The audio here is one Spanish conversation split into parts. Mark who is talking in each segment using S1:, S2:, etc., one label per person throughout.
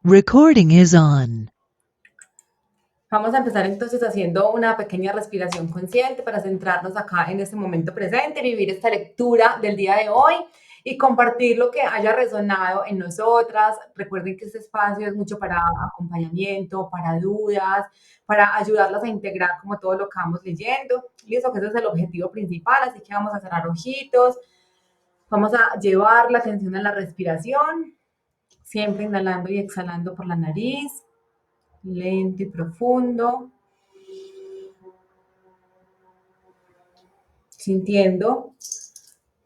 S1: Recording is on.
S2: Vamos a empezar entonces haciendo una pequeña respiración consciente para centrarnos acá en este momento presente, vivir esta lectura del día de hoy y compartir lo que haya resonado en nosotras. Recuerden que este espacio es mucho para acompañamiento, para dudas, para ayudarlas a integrar como todo lo que vamos leyendo. Listo, que ese es el objetivo principal, así que vamos a cerrar ojitos, vamos a llevar la atención a la respiración, siempre inhalando y exhalando por la nariz. Lento y profundo, sintiendo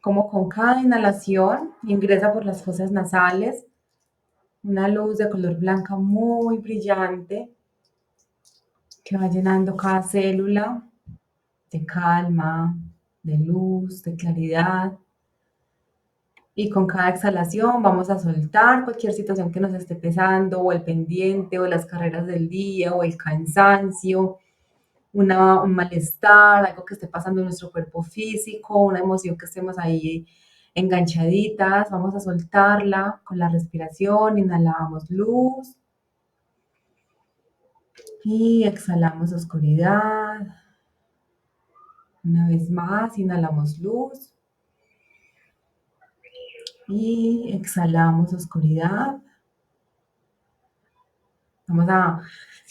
S2: como con cada inhalación ingresa por las fosas nasales una luz de color blanca muy brillante que va llenando cada célula de calma, de luz, de claridad. Y con cada exhalación vamos a soltar cualquier situación que nos esté pesando, o el pendiente, o las carreras del día, o el cansancio, un malestar, algo que esté pasando en nuestro cuerpo físico, una emoción que estemos ahí enganchaditas. Vamos a soltarla con la respiración. Inhalamos luz y exhalamos oscuridad. Una vez más, inhalamos luz y exhalamos oscuridad. Vamos a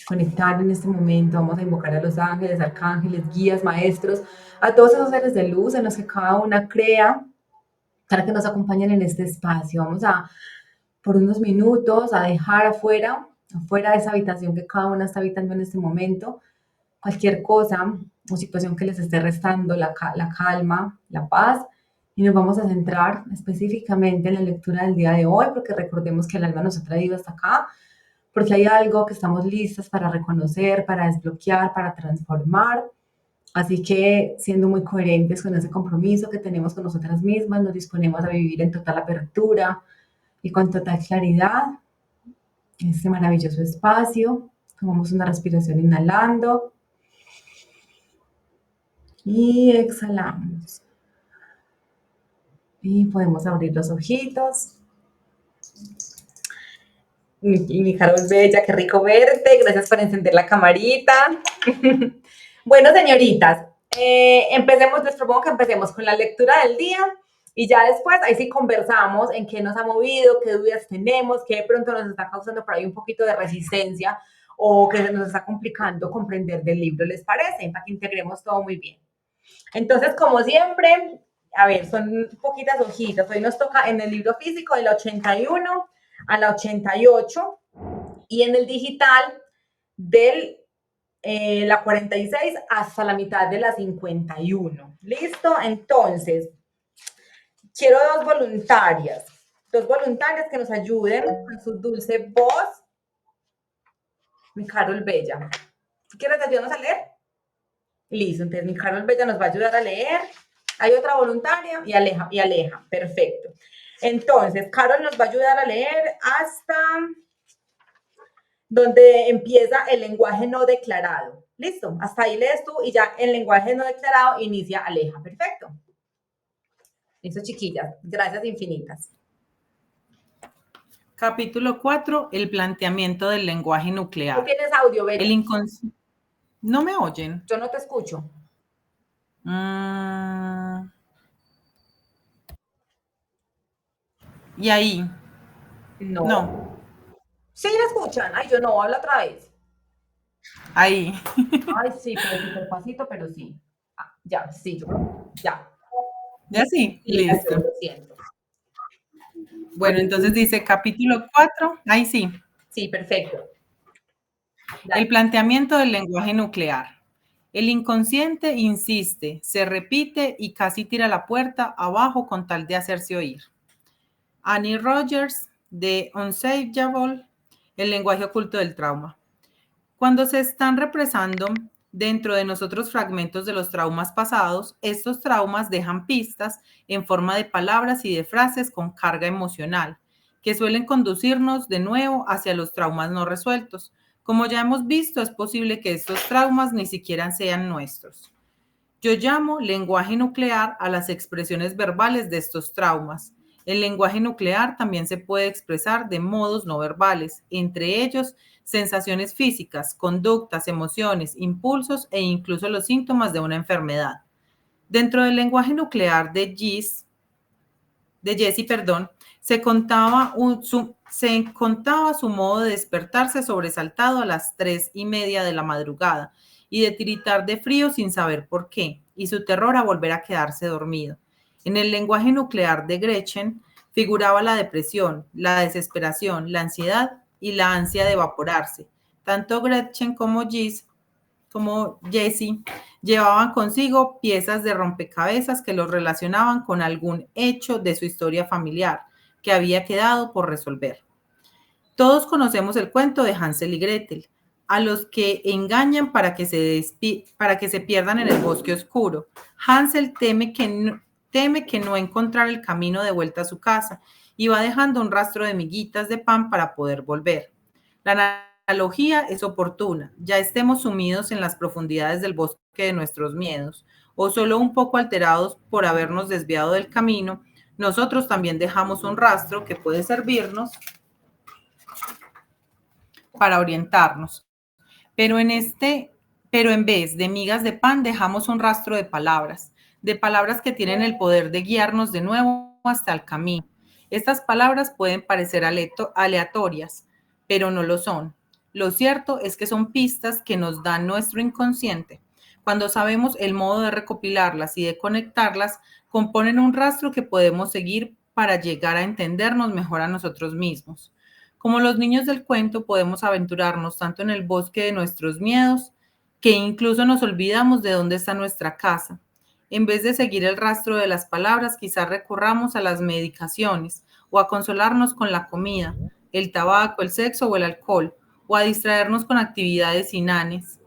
S2: conectar en este momento, vamos a invocar a los ángeles, arcángeles, guías, maestros, a todos esos seres de luz en los que cada una crea, para que nos acompañen en este espacio. Vamos a, por unos minutos, a dejar afuera de esa habitación que cada una está habitando en este momento, cualquier cosa o situación que les esté restando la calma, la paz, y nos vamos a centrar específicamente en la lectura del día de hoy, porque recordemos que el alma nos ha traído hasta acá, porque hay algo que estamos listas para reconocer, para desbloquear, para transformar. Así que, siendo muy coherentes con ese compromiso que tenemos con nosotras mismas, nos disponemos a vivir en total apertura y con total claridad este maravilloso espacio. Tomamos una respiración inhalando y exhalamos. Y podemos abrir los ojitos. Y mi Carol Bella, qué rico verte. Gracias por encender la camarita. Bueno, señoritas, empecemos, les propongo que empecemos con la lectura del día y ya después ahí sí conversamos en qué nos ha movido, qué dudas tenemos, qué de pronto nos está causando por ahí un poquito de resistencia o que se nos está complicando comprender del libro, ¿les parece? Para que integremos todo muy bien. Entonces, como siempre, a ver, son poquitas hojitas. Hoy nos toca en el libro físico de la 81 a la 88 y en el digital del la 46 hasta la mitad de la 51. ¿Listo? Entonces, quiero dos voluntarias que nos ayuden con su dulce voz. Mi Carol Bella. ¿Quieres ayudarnos a leer? Listo, entonces mi Carol Bella nos va a ayudar a leer. Hay otra voluntaria y Aleja. Perfecto. Entonces, Carol nos va a ayudar a leer hasta donde empieza el lenguaje no declarado. Listo, hasta ahí lees tú y ya el lenguaje no declarado inicia Aleja. Perfecto. Listo, chiquillas. Gracias infinitas.
S3: Capítulo 4. El planteamiento del lenguaje nuclear.
S2: ¿No tienes audio, Bella?
S3: ¿No me oyen?
S2: Yo no te escucho.
S3: ¿Y ahí?
S2: No. Sí, me escuchan. Ay, yo no, hablo otra vez.
S3: Ahí.
S2: Ay, sí, pero súper pasito, pero sí. Ah, ya, sí, ya.
S3: ¿Ya sí? Listo.
S2: Lo siento.
S3: Bueno, entonces dice capítulo 4. Ahí sí.
S2: Sí, perfecto.
S3: El planteamiento del lenguaje nuclear. El inconsciente insiste, se repite y casi tira la puerta abajo con tal de hacerse oír. Annie Rogers, de Unsayable, el lenguaje oculto del trauma. Cuando se están represando dentro de nosotros fragmentos de los traumas pasados, estos traumas dejan pistas en forma de palabras y de frases con carga emocional, que suelen conducirnos de nuevo hacia los traumas no resueltos. Como ya hemos visto, es posible que estos traumas ni siquiera sean nuestros. Yo llamo lenguaje nuclear a las expresiones verbales de estos traumas. El lenguaje nuclear también se puede expresar de modos no verbales, entre ellos sensaciones físicas, conductas, emociones, impulsos e incluso los síntomas de una enfermedad. Dentro del lenguaje nuclear de Jesse, se contaba su modo de despertarse sobresaltado a las 3:30 de la madrugada y de tiritar de frío sin saber por qué, y su terror a volver a quedarse dormido. En el lenguaje nuclear de Gretchen figuraba la depresión, la desesperación, la ansiedad y la ansia de evaporarse. Tanto Gretchen como Jessie llevaban consigo piezas de rompecabezas que los relacionaban con algún hecho de su historia familiar que había quedado por resolver. Todos conocemos el cuento de Hansel y Gretel, a los que engañan para que se pierdan en el bosque oscuro. Hansel teme que no encontrar el camino de vuelta a su casa y va dejando un rastro de miguitas de pan para poder volver. La analogía es oportuna, ya estemos sumidos en las profundidades del bosque de nuestros miedos o solo un poco alterados por habernos desviado del camino, nosotros también dejamos un rastro que puede servirnos para orientarnos. Pero en vez de migas de pan dejamos un rastro de palabras que tienen el poder de guiarnos de nuevo hasta el camino. Estas palabras pueden parecer aleatorias, pero no lo son. Lo cierto es que son pistas que nos da nuestro inconsciente. Cuando sabemos el modo de recopilarlas y de conectarlas, componen un rastro que podemos seguir para llegar a entendernos mejor a nosotros mismos. Como los niños del cuento, podemos aventurarnos tanto en el bosque de nuestros miedos que incluso nos olvidamos de dónde está nuestra casa. En vez de seguir el rastro de las palabras, quizás recurramos a las medicaciones o a consolarnos con la comida, el tabaco, el sexo o el alcohol, o a distraernos con actividades inanes.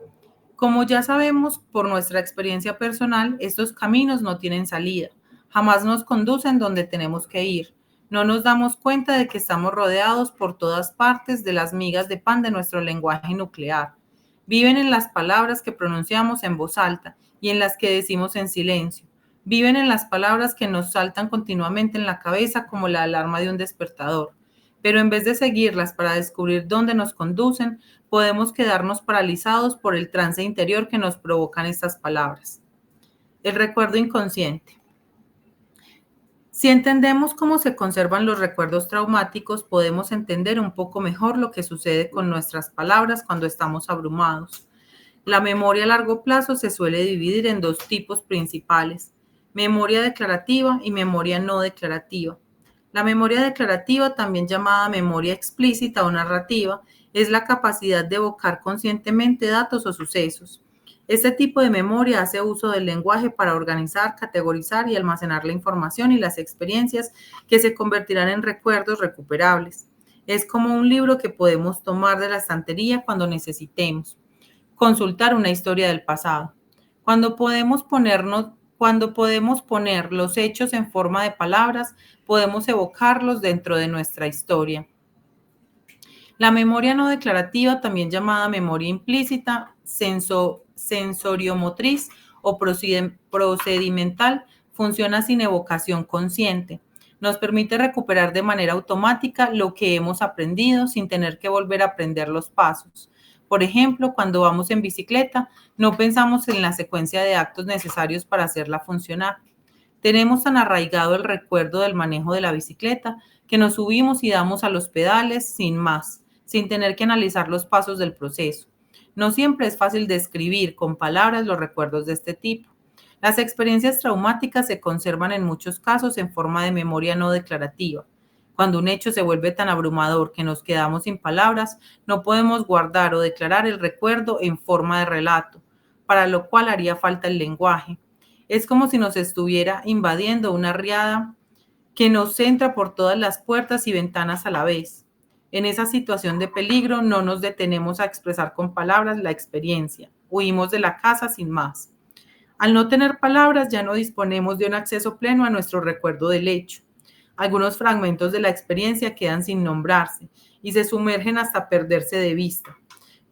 S3: Como ya sabemos por nuestra experiencia personal, estos caminos no tienen salida, jamás nos conducen donde tenemos que ir. No nos damos cuenta de que estamos rodeados por todas partes de las migas de pan de nuestro lenguaje nuclear. Viven en las palabras que pronunciamos en voz alta y en las que decimos en silencio. Viven en las palabras que nos saltan continuamente en la cabeza como la alarma de un despertador. Pero en vez de seguirlas para descubrir dónde nos conducen, podemos quedarnos paralizados por el trance interior que nos provocan estas palabras. El recuerdo inconsciente. Si entendemos cómo se conservan los recuerdos traumáticos, podemos entender un poco mejor lo que sucede con nuestras palabras cuando estamos abrumados. La memoria a largo plazo se suele dividir en dos tipos principales: memoria declarativa y memoria no declarativa. La memoria declarativa, también llamada memoria explícita o narrativa, es la capacidad de evocar conscientemente datos o sucesos. Este tipo de memoria hace uso del lenguaje para organizar, categorizar y almacenar la información y las experiencias que se convertirán en recuerdos recuperables. Es como un libro que podemos tomar de la estantería cuando necesitemos consultar una historia del pasado. Cuando podemos poner los hechos en forma de palabras, podemos evocarlos dentro de nuestra historia. La memoria no declarativa, también llamada memoria implícita, sensoriomotriz o procedimental, funciona sin evocación consciente. Nos permite recuperar de manera automática lo que hemos aprendido sin tener que volver a aprender los pasos. Por ejemplo, cuando vamos en bicicleta, no pensamos en la secuencia de actos necesarios para hacerla funcionar. Tenemos tan arraigado el recuerdo del manejo de la bicicleta que nos subimos y damos a los pedales sin más, sin tener que analizar los pasos del proceso. No siempre es fácil describir con palabras los recuerdos de este tipo. Las experiencias traumáticas se conservan en muchos casos en forma de memoria no declarativa. Cuando un hecho se vuelve tan abrumador que nos quedamos sin palabras, no podemos guardar o declarar el recuerdo en forma de relato, para lo cual haría falta el lenguaje. Es como si nos estuviera invadiendo una riada que nos entra por todas las puertas y ventanas a la vez. En esa situación de peligro no nos detenemos a expresar con palabras la experiencia. Huimos de la casa sin más. Al no tener palabras, ya no disponemos de un acceso pleno a nuestro recuerdo del hecho. Algunos fragmentos de la experiencia quedan sin nombrarse y se sumergen hasta perderse de vista.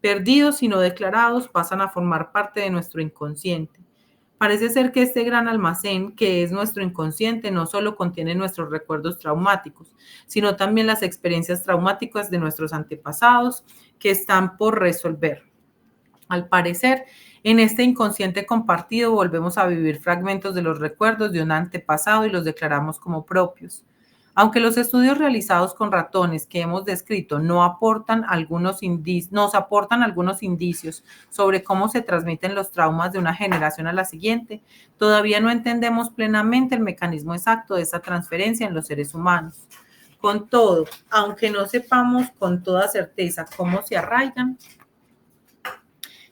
S3: Perdidos y no declarados, pasan a formar parte de nuestro inconsciente. Parece ser que este gran almacén, que es nuestro inconsciente, no solo contiene nuestros recuerdos traumáticos, sino también las experiencias traumáticas de nuestros antepasados que están por resolver. Al parecer, en este inconsciente compartido volvemos a vivir fragmentos de los recuerdos de un antepasado y los declaramos como propios. Aunque los estudios realizados con ratones que hemos descrito nos aportan algunos indicios sobre cómo se transmiten los traumas de una generación a la siguiente, todavía no entendemos plenamente el mecanismo exacto de esa transferencia en los seres humanos. Con todo, aunque no sepamos con toda certeza cómo se arraigan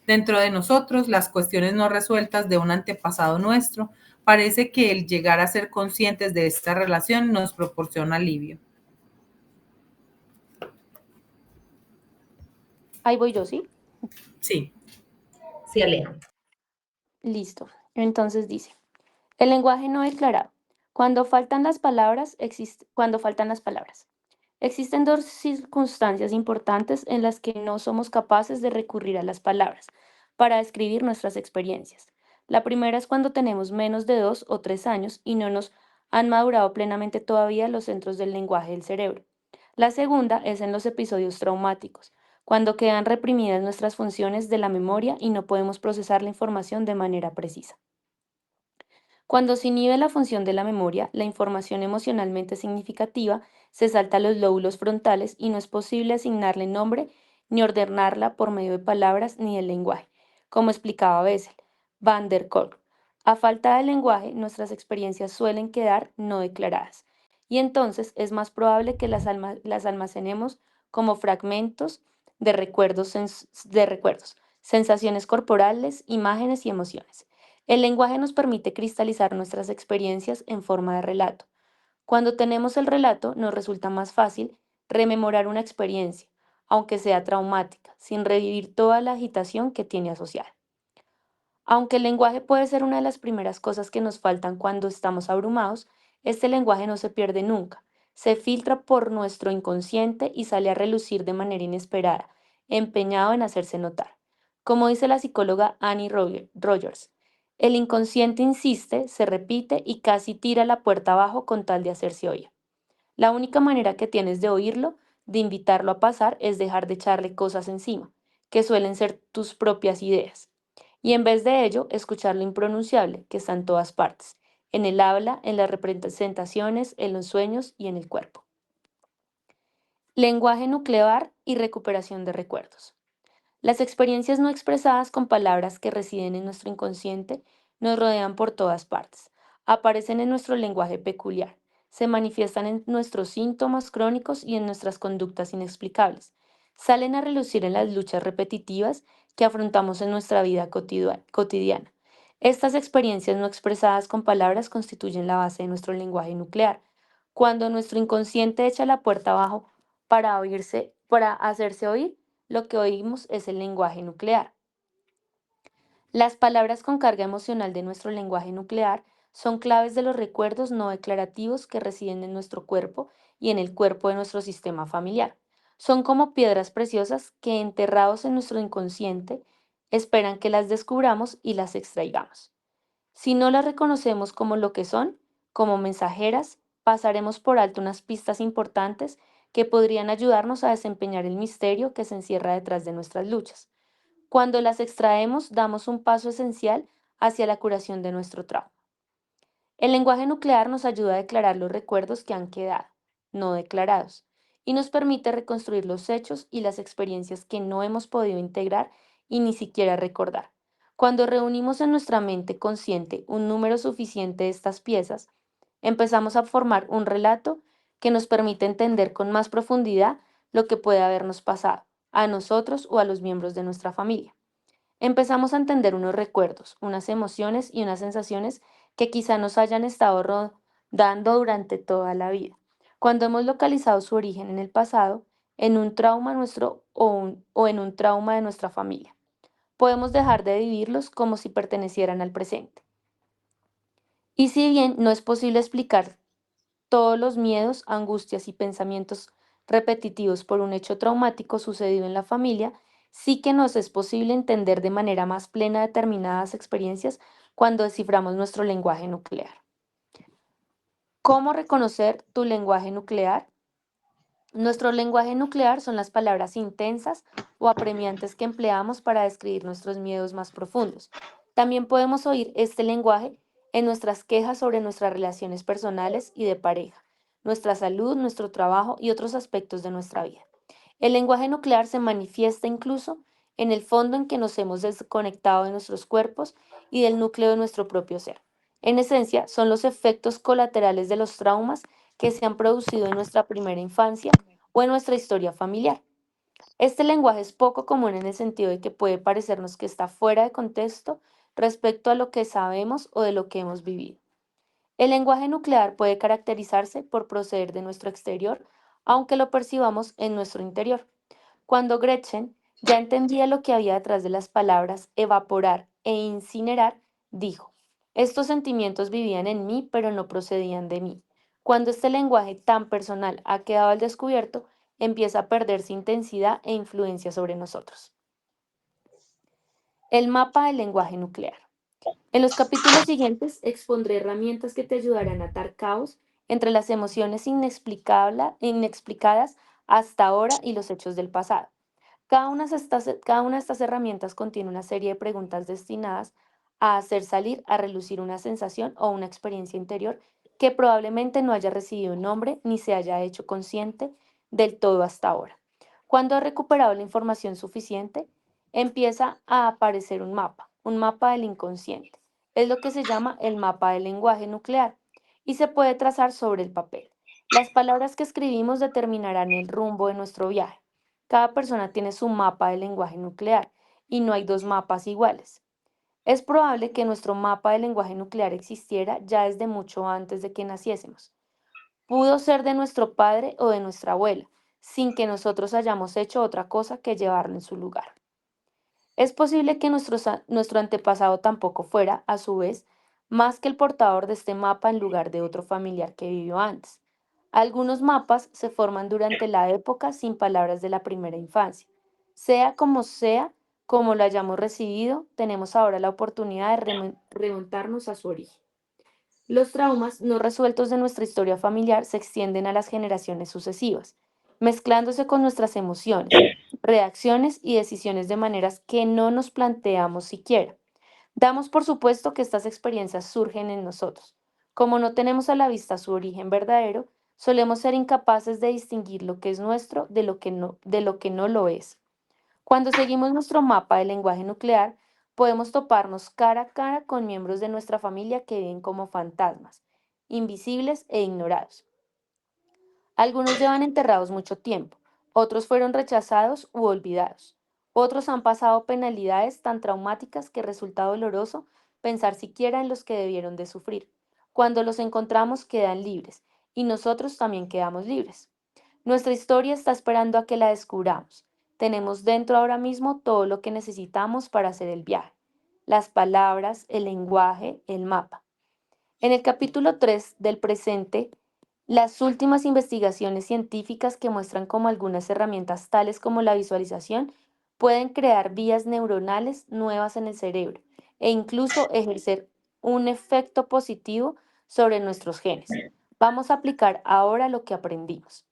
S3: dentro de nosotros las cuestiones no resueltas de un antepasado nuestro, parece que el llegar a ser conscientes de esta relación nos proporciona alivio.
S4: Ahí voy yo, ¿sí?
S3: Sí.
S2: Sí, Aleja.
S4: Listo. Entonces dice, el lenguaje no declarado. Cuando faltan las palabras, existen dos circunstancias importantes en las que no somos capaces de recurrir a las palabras para describir nuestras experiencias. La primera es cuando tenemos menos de 2 o 3 años y no nos han madurado plenamente todavía los centros del lenguaje del cerebro. La segunda es en los episodios traumáticos, cuando quedan reprimidas nuestras funciones de la memoria y no podemos procesar la información de manera precisa. Cuando se inhibe la función de la memoria, la información emocionalmente significativa se salta a los lóbulos frontales y no es posible asignarle nombre ni ordenarla por medio de palabras ni del lenguaje, como explicaba Bessel, van der Kolk. A falta de lenguaje, nuestras experiencias suelen quedar no declaradas, y entonces es más probable que las almacenemos como fragmentos de recuerdos, sensaciones corporales, imágenes y emociones. El lenguaje nos permite cristalizar nuestras experiencias en forma de relato. Cuando tenemos el relato, nos resulta más fácil rememorar una experiencia, aunque sea traumática, sin revivir toda la agitación que tiene asociada. Aunque el lenguaje puede ser una de las primeras cosas que nos faltan cuando estamos abrumados, este lenguaje no se pierde nunca. Se filtra por nuestro inconsciente y sale a relucir de manera inesperada, empeñado en hacerse notar. Como dice la psicóloga Annie Rogers, el inconsciente insiste, se repite y casi tira la puerta abajo con tal de hacerse oír. La única manera que tienes de oírlo, de invitarlo a pasar, es dejar de echarle cosas encima, que suelen ser tus propias ideas. Y en vez de ello, escuchar lo impronunciable, que está en todas partes, en el habla, en las representaciones, en los sueños y en el cuerpo. Lenguaje nuclear y recuperación de recuerdos. Las experiencias no expresadas con palabras que residen en nuestro inconsciente nos rodean por todas partes. Aparecen en nuestro lenguaje peculiar, se manifiestan en nuestros síntomas crónicos y en nuestras conductas inexplicables. Salen a relucir en las luchas repetitivas que afrontamos en nuestra vida cotidiana. Estas experiencias no expresadas con palabras constituyen la base de nuestro lenguaje nuclear. Cuando nuestro inconsciente echa la puerta abajo para hacerse oír, lo que oímos es el lenguaje nuclear. Las palabras con carga emocional de nuestro lenguaje nuclear son claves de los recuerdos no declarativos que residen en nuestro cuerpo y en el cuerpo de nuestro sistema familiar. Son como piedras preciosas que, enterrados en nuestro inconsciente, esperan que las descubramos y las extraigamos. Si no las reconocemos como lo que son, como mensajeras, pasaremos por alto unas pistas importantes que podrían ayudarnos a desempeñar el misterio que se encierra detrás de nuestras luchas. Cuando las extraemos, damos un paso esencial hacia la curación de nuestro trauma. El lenguaje nuclear nos ayuda a declarar los recuerdos que han quedado, no declarados, y nos permite reconstruir los hechos y las experiencias que no hemos podido integrar y ni siquiera recordar. Cuando reunimos en nuestra mente consciente un número suficiente de estas piezas, empezamos a formar un relato que nos permite entender con más profundidad lo que puede habernos pasado, a nosotros o a los miembros de nuestra familia. Empezamos a entender unos recuerdos, unas emociones y unas sensaciones que quizá nos hayan estado rodando durante toda la vida. Cuando hemos localizado su origen en el pasado, en un trauma nuestro o en un trauma de nuestra familia, podemos dejar de vivirlos como si pertenecieran al presente. Y si bien no es posible explicar todos los miedos, angustias y pensamientos repetitivos por un hecho traumático sucedido en la familia, sí que nos es posible entender de manera más plena determinadas experiencias cuando desciframos nuestro lenguaje nuclear. ¿Cómo reconocer tu lenguaje nuclear? Nuestro lenguaje nuclear son las palabras intensas o apremiantes que empleamos para describir nuestros miedos más profundos. También podemos oír este lenguaje en nuestras quejas sobre nuestras relaciones personales y de pareja, nuestra salud, nuestro trabajo y otros aspectos de nuestra vida. El lenguaje nuclear se manifiesta incluso en el fondo en que nos hemos desconectado de nuestros cuerpos y del núcleo de nuestro propio ser. En esencia, son los efectos colaterales de los traumas que se han producido en nuestra primera infancia o en nuestra historia familiar. Este lenguaje es poco común en el sentido de que puede parecernos que está fuera de contexto respecto a lo que sabemos o de lo que hemos vivido. El lenguaje nuclear puede caracterizarse por proceder de nuestro exterior, aunque lo percibamos en nuestro interior. Cuando Gretchen ya entendía lo que había detrás de las palabras evaporar e incinerar, dijo, estos sentimientos vivían en mí, pero no procedían de mí. Cuando este lenguaje tan personal ha quedado al descubierto, empieza a perderse intensidad e influencia sobre nosotros. El mapa del lenguaje nuclear. En los capítulos siguientes expondré herramientas que te ayudarán a atar caos entre las emociones inexplicadas hasta ahora y los hechos del pasado. Cada una de estas herramientas contiene una serie de preguntas destinadas a hacer salir a relucir una sensación o una experiencia interior que probablemente no haya recibido un nombre ni se haya hecho consciente del todo hasta ahora. Cuando he recuperado la información suficiente, empieza a aparecer un mapa del inconsciente. Es lo que se llama el mapa del lenguaje nuclear y se puede trazar sobre el papel. Las palabras que escribimos determinarán el rumbo de nuestro viaje. Cada persona tiene su mapa de lenguaje nuclear y no hay dos mapas iguales. Es probable que nuestro mapa de lenguaje nuclear existiera ya desde mucho antes de que naciésemos. Pudo ser de nuestro padre o de nuestra abuela, sin que nosotros hayamos hecho otra cosa que llevarlo en su lugar. Es posible que nuestro antepasado tampoco fuera, a su vez, más que el portador de este mapa en lugar de otro familiar que vivió antes. Algunos mapas se forman durante la época sin palabras de la primera infancia. Sea, como lo hayamos recibido, tenemos ahora la oportunidad de remontarnos a su origen. Los traumas no resueltos de nuestra historia familiar se extienden a las generaciones sucesivas, mezclándose con nuestras emociones, reacciones y decisiones de maneras que no nos planteamos siquiera. Damos por supuesto que estas experiencias surgen en nosotros. Como no tenemos a la vista su origen verdadero, solemos ser incapaces de distinguir lo que es nuestro de lo que no lo es. Cuando seguimos nuestro mapa del lenguaje nuclear, podemos toparnos cara a cara con miembros de nuestra familia que viven como fantasmas, invisibles e ignorados. Algunos llevan enterrados mucho tiempo, otros fueron rechazados u olvidados. Otros han pasado penalidades tan traumáticas que resulta doloroso pensar siquiera en los que debieron de sufrir. Cuando los encontramos quedan libres y nosotros también quedamos libres. Nuestra historia está esperando a que la descubramos. Tenemos dentro ahora mismo todo lo que necesitamos para hacer el viaje. Las palabras, el lenguaje, el mapa. En el capítulo 3 del presente, las últimas investigaciones científicas que muestran cómo algunas herramientas tales como la visualización pueden crear vías neuronales nuevas en el cerebro e incluso ejercer un efecto positivo sobre nuestros genes. Vamos a aplicar ahora lo que aprendimos.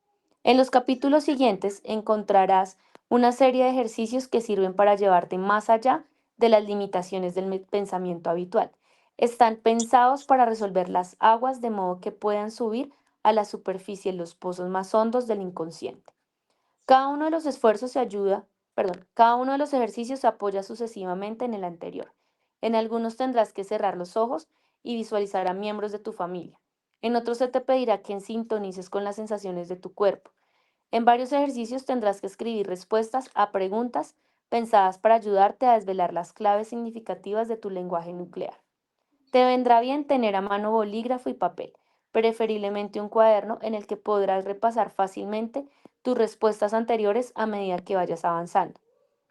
S4: En los capítulos siguientes encontrarás una serie de ejercicios que sirven para llevarte más allá de las limitaciones del pensamiento habitual. Están pensados para resolver las aguas de modo que puedan subir a la superficie en los pozos más hondos del inconsciente. Cada uno de los esfuerzos cada uno de los ejercicios se apoya sucesivamente en el anterior. En algunos tendrás que cerrar los ojos y visualizar a miembros de tu familia. En otros se te pedirá que sintonices con las sensaciones de tu cuerpo. En varios ejercicios tendrás que escribir respuestas a preguntas pensadas para ayudarte a desvelar las claves significativas de tu lenguaje nuclear. Te vendrá bien tener a mano bolígrafo y papel, preferiblemente un cuaderno en el que podrás repasar fácilmente tus respuestas anteriores a medida que vayas avanzando.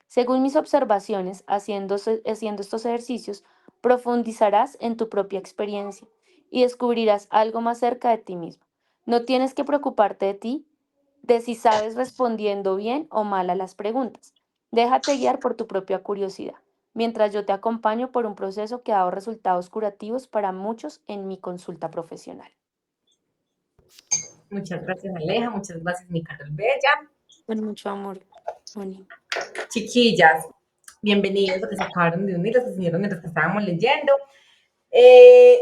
S4: Según mis observaciones, haciendo estos ejercicios, profundizarás en tu propia experiencia y descubrirás algo más cerca de ti mismo. No tienes que preocuparte de si sabes respondiendo bien o mal a las preguntas. Déjate guiar por tu propia curiosidad. mientras yo te acompaño por un proceso que ha dado resultados curativos para muchos en mi consulta profesional.
S2: Muchas gracias, Aleja. Muchas gracias, mi Carol Bella.
S4: Con mucho amor, Moni.
S2: Chiquillas, bienvenidos a que se acabaron de unir, los que se unieron mientras que estábamos leyendo. Eh,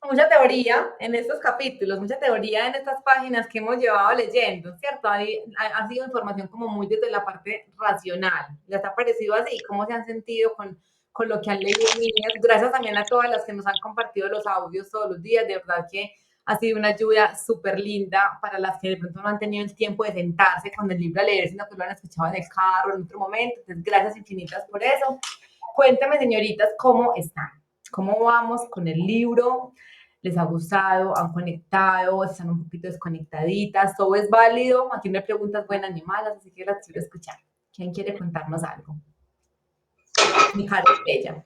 S2: Mucha teoría en estos capítulos, mucha teoría en estas páginas que hemos llevado leyendo, ¿cierto? Ha sido información como muy desde la parte racional. ¿Les ha parecido así? ¿Cómo se han sentido con lo que han leído, niñas? Gracias también a todas las que nos han compartido los audios todos los días. De verdad que ha sido una ayuda súper linda para las que de pronto no han tenido el tiempo de sentarse con el libro a leer, sino que lo han escuchado en el carro, en otro momento. Entonces, gracias infinitas por eso. Cuéntame, señoritas, ¿cómo están? ¿Cómo vamos con el libro? ¿Les ha gustado? ¿Han conectado? ¿Están un poquito desconectaditas? ¿Todo es válido? Aquí no hay preguntas buenas ni malas, así que las quiero escuchar. ¿Quién quiere contarnos algo? Mi cara es bella.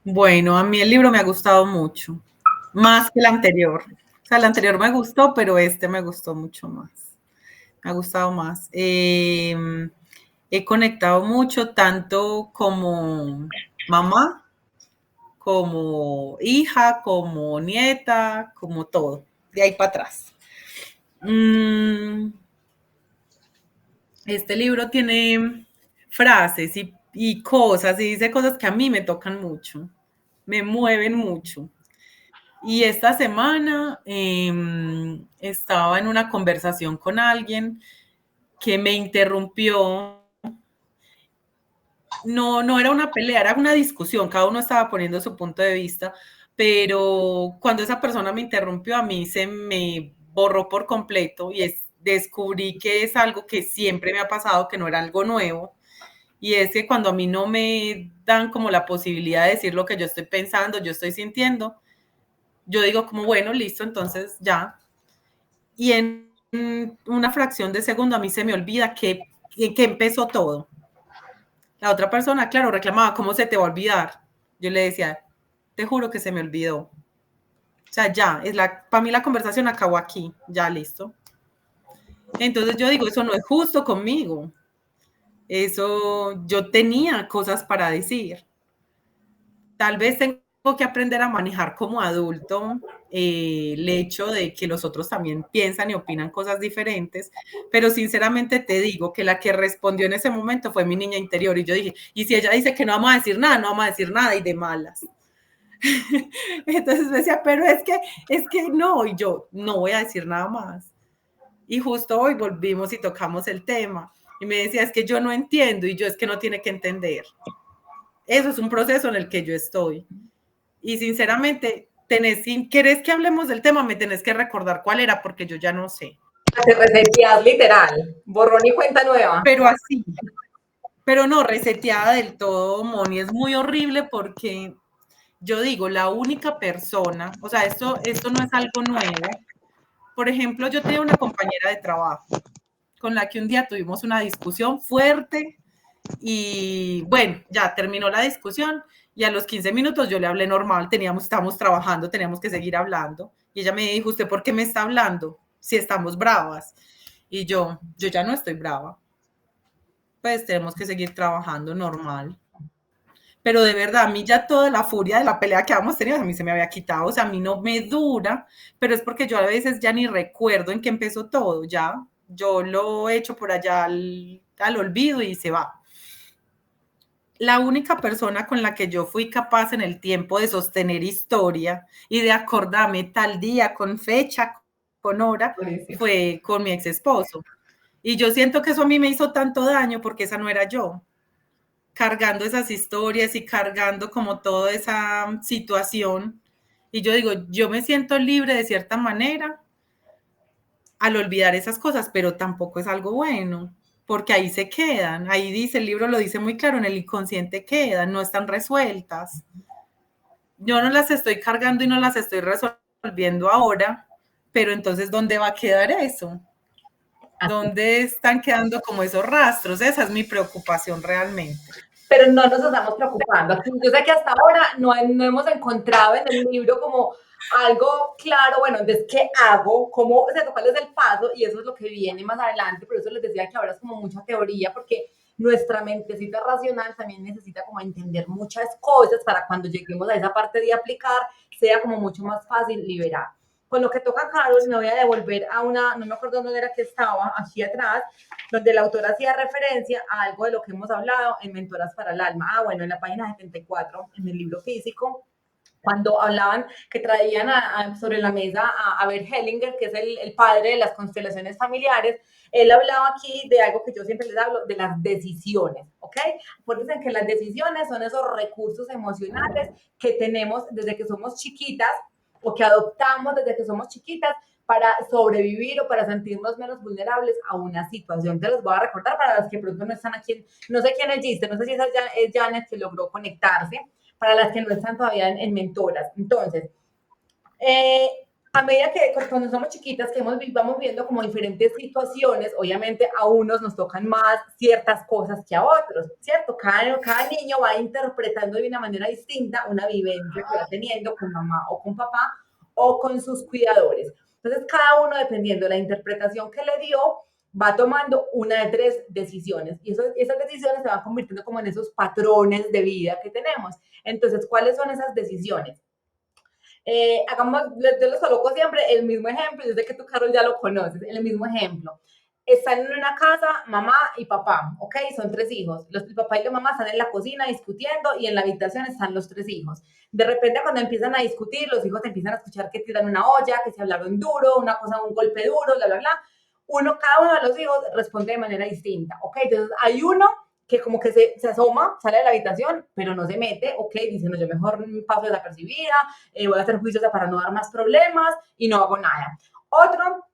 S3: Bueno, a mí el libro me ha gustado mucho, más que el anterior. O sea, el anterior me gustó, pero este me gustó mucho más. Me ha gustado más. He conectado mucho, tanto como mamá, como hija, como nieta, como todo, de ahí para atrás. Este libro tiene frases y cosas, y dice cosas que a mí me tocan mucho, me mueven mucho. Y esta semana estaba en una conversación con alguien que me interrumpió. No era una pelea, era una discusión, cada uno estaba poniendo su punto de vista, pero cuando esa persona me interrumpió, a mí se me borró por completo y descubrí que es algo que siempre me ha pasado, que no era algo nuevo, y es que cuando a mí no me dan como la posibilidad de decir lo que yo estoy pensando, yo estoy sintiendo, yo digo como, bueno, listo, entonces ya. Y en una fracción de segundo a mí se me olvida que empezó todo. La otra persona, claro, reclamaba, ¿cómo se te va a olvidar? Yo le decía, te juro que se me olvidó. O sea, ya, para mí la conversación acabó aquí, ya listo. Entonces yo digo, eso no es justo conmigo. Eso, yo tenía cosas para decir. Tal vez tengo que aprender a manejar como adulto el hecho de que los otros también piensan y opinan cosas diferentes, pero sinceramente te digo que la que respondió en ese momento fue mi niña interior y yo dije, y si ella dice que no vamos a decir nada, no vamos a decir nada y de malas. Entonces me decía, pero es que no, y yo no voy a decir nada más. Y justo hoy volvimos y tocamos el tema y me decía, es que yo no entiendo y yo es que no tiene que entender. Eso es un proceso en el que yo estoy. Y sinceramente, si querés que hablemos del tema, me tenés que recordar cuál era, porque yo ya no sé.
S2: Te reseteas literal, borrón y cuenta nueva.
S3: Pero así, pero no reseteada del todo, Moni, es muy horrible porque yo digo, la única persona, o sea, esto no es algo nuevo. Por ejemplo, yo tenía una compañera de trabajo con la que un día tuvimos una discusión fuerte y bueno, ya terminó la discusión y a los 15 minutos yo le hablé normal, estábamos trabajando, teníamos que seguir hablando y ella me dijo, ¿usted por qué me está hablando si estamos bravas? Y yo ya no estoy brava, pues tenemos que seguir trabajando normal. Pero de verdad, a mí ya toda la furia de la pelea que habíamos tenido, a mí se me había quitado, o sea, a mí no me dura, pero es porque yo a veces ya ni recuerdo en qué empezó todo, ya, yo lo he hecho por allá al olvido y se va. La única persona con la que yo fui capaz en el tiempo de sostener historia y de acordarme tal día, con fecha, con hora, fue con mi ex esposo. Y yo siento que eso a mí me hizo tanto daño porque esa no era yo. Cargando esas historias y cargando como toda esa situación. Y yo digo, yo me siento libre de cierta manera al olvidar esas cosas, pero tampoco es algo bueno, porque ahí se quedan. Ahí dice, el libro lo dice muy claro, en el inconsciente quedan, no están resueltas. Yo no las estoy cargando y no las estoy resolviendo ahora, pero entonces, ¿dónde va a quedar eso? ¿Dónde están quedando como esos rastros? Esa es mi preocupación realmente.
S2: Pero no nos estamos preocupando. Yo sé que hasta ahora no hemos encontrado en el libro como algo claro, bueno, entonces, ¿qué hago? ¿Cuál es el paso? Y eso es lo que viene más adelante, por eso les decía que ahora es como mucha teoría, porque nuestra mentecita racional también necesita como entender muchas cosas para cuando lleguemos a esa parte de aplicar, sea como mucho más fácil liberar. Con lo que toca Carol, me voy a devolver a una, no me acuerdo dónde era que estaba, aquí atrás, donde la autora hacía referencia a algo de lo que hemos hablado en Mentoras para el Alma. Bueno, en la página 74, en el libro físico, cuando hablaban que traían sobre la mesa a Bert Hellinger, que es el padre de las constelaciones familiares. Él hablaba aquí de algo que yo siempre les hablo, de las decisiones, ¿ok? Acuérdense que las decisiones son esos recursos emocionales que tenemos desde que somos chiquitas o que adoptamos desde que somos chiquitas para sobrevivir o para sentirnos menos vulnerables a una situación. Te los voy a recordar para los que pronto no están aquí. No sé quién es Giste, no sé si esa es Janet que logró conectarse, para las que no están todavía en mentoras. Entonces, a medida que cuando somos chiquitas, que vamos viendo como diferentes situaciones, obviamente a unos nos tocan más ciertas cosas que a otros, ¿cierto? Cada niño va interpretando de una manera distinta una vivencia que va teniendo con mamá o con papá o con sus cuidadores. Entonces, cada uno, dependiendo de la interpretación que le dio, va tomando una de 3 decisiones y esas decisiones se van convirtiendo como en esos patrones de vida que tenemos. Entonces, ¿cuáles son esas decisiones? Yo les coloco siempre el mismo ejemplo, yo sé que tú, Carol, ya lo conoces, el mismo ejemplo. Están en una casa, mamá y papá, ¿ok? Son 3 hijos. El papá y la mamá están en la cocina discutiendo y en la habitación están los 3 hijos. De repente, cuando empiezan a discutir, los hijos empiezan a escuchar que tiran una olla, que se hablaron duro, una cosa, un golpe duro, bla, bla, bla. Cada uno de los hijos responde de manera distinta, ¿ok? Entonces, hay uno que como que se asoma, sale de la habitación, pero no se mete, ok, dice, no, yo mejor paso desapercibida, voy a hacer juiciosa para no dar más problemas y no hago nada. Otro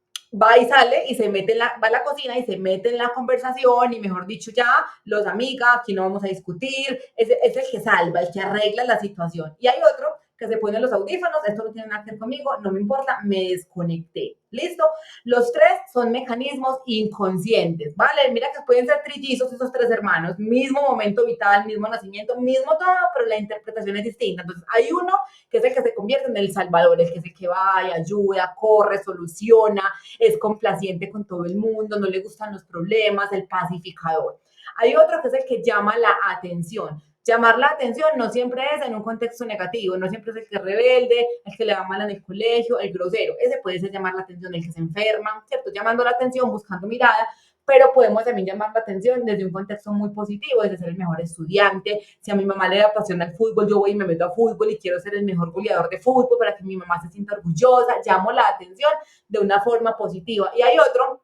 S2: va y sale y se mete va a la cocina y se mete en la conversación y mejor dicho ya, los amigas, aquí no vamos a discutir, es el que salva, el que arregla la situación. Y hay otro que se pone los audífonos, esto no tiene nada que ver conmigo, no me importa, me desconecté. ¿Listo? Los 3 son mecanismos inconscientes, ¿vale? Mira que pueden ser trillizos esos 3 hermanos, mismo momento vital, mismo nacimiento, mismo todo, pero la interpretación es distinta. Entonces, hay uno que es el que se convierte en el salvador, el que es el que va y ayuda, corre, soluciona, es complaciente con todo el mundo, no le gustan los problemas, el pacificador. Hay otro que es el que llama la atención. Llamar la atención no siempre es en un contexto negativo, no siempre es el que es rebelde, el que le va mal en el colegio, el grosero. Ese puede ser llamar la atención, el que se enferma, ¿cierto? Llamando la atención, buscando mirada, pero podemos también llamar la atención desde un contexto muy positivo, desde ser el mejor estudiante. Si a mi mamá le apasiona el fútbol, yo voy y me meto a fútbol y quiero ser el mejor goleador de fútbol para que mi mamá se sienta orgullosa. Llamo la atención de una forma positiva. Y hay otro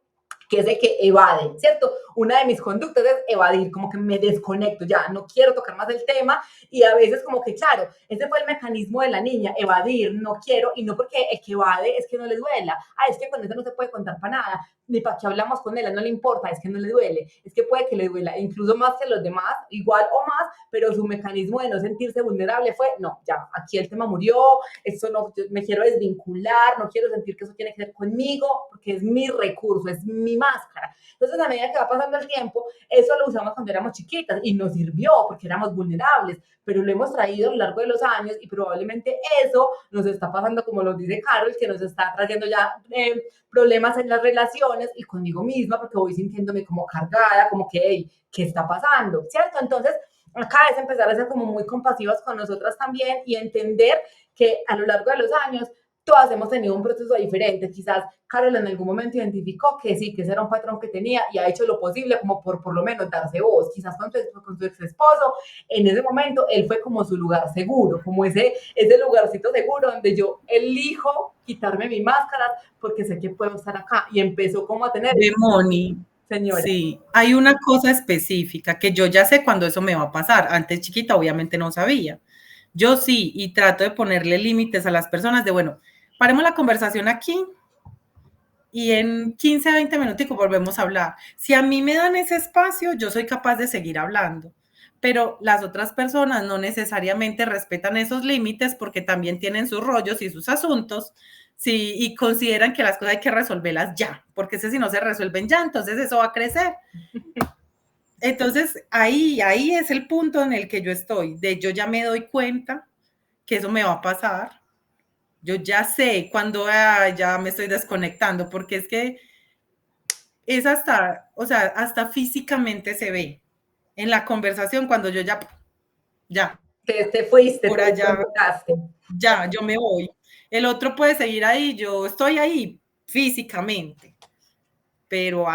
S2: que es el que evade, ¿cierto? Una de mis conductas es evadir, como que me desconecto, ya no quiero tocar más el tema y a veces como que, claro, ese fue el mecanismo de la niña, evadir, no quiero, y no porque el que evade es que no le duela, es que con eso no se puede contar para nada, ni para qué hablamos con él, no le importa, es que no le duele, es que puede que le duela, incluso más que los demás, igual o más, pero su mecanismo de no sentirse vulnerable fue, no, ya, aquí el tema murió, esto no, me quiero desvincular, no quiero sentir que eso tiene que ver conmigo, porque es mi recurso, es mi máscara. Entonces, a medida que va pasando el tiempo, eso lo usamos cuando éramos chiquitas y nos sirvió porque éramos vulnerables, pero lo hemos traído a lo largo de los años y probablemente eso nos está pasando, como lo dice Carol, que nos está trayendo ya problemas en las relaciones y conmigo misma porque voy sintiéndome como cargada, como que, hey, ¿qué está pasando? ¿Cierto? Entonces, acá es empezar a ser como muy compasivas con nosotras también y entender que a lo largo de los años todas hemos tenido un proceso diferente. Quizás Carol en algún momento identificó que sí, que ese era un patrón que tenía y ha hecho lo posible como por lo menos darse voz. Quizás con su ex esposo, en ese momento él fue como su lugar seguro, como ese lugarcito seguro donde yo elijo quitarme mi máscara porque sé que puedo estar acá. Y empezó como a tener...
S3: Moni,
S2: señora.
S3: Sí, hay una cosa específica que yo ya sé cuándo eso me va a pasar. Antes chiquita obviamente no sabía. Yo sí, y trato de ponerle límites a las personas de, bueno, paremos la conversación aquí y en 15, 20 minuticos volvemos a hablar. Si a mí me dan ese espacio, yo soy capaz de seguir hablando, pero las otras personas no necesariamente respetan esos límites porque también tienen sus rollos y sus asuntos, sí, y consideran que las cosas hay que resolverlas ya, porque si no se resuelven ya, entonces eso va a crecer. Entonces, ahí es el punto en el que yo estoy, yo ya me doy cuenta que eso me va a pasar. Yo ya sé cuando ya me estoy desconectando, porque es que es hasta, o sea, hasta físicamente se ve. en la conversación cuando yo ya,
S2: Te fuiste,
S3: por
S2: te
S3: allá,
S2: desconectaste.
S3: ya, yo me voy. El otro puede seguir ahí, yo estoy ahí físicamente, pero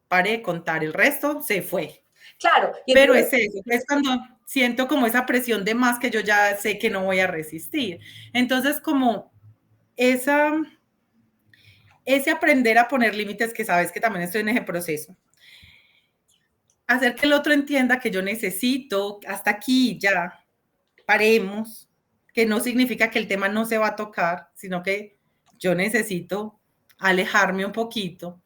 S3: paré de contar, el resto se fue.
S2: Claro. Y
S3: Pero
S2: entonces,
S3: es eso, es cuando siento como esa presión de más que yo ya sé que no voy a resistir. Entonces, como ese aprender a poner límites, que sabes que también estoy en ese proceso. Hacer que el otro entienda que yo necesito, hasta aquí ya, paremos, que no significa que el tema no se va a tocar, sino que yo necesito alejarme un poquito.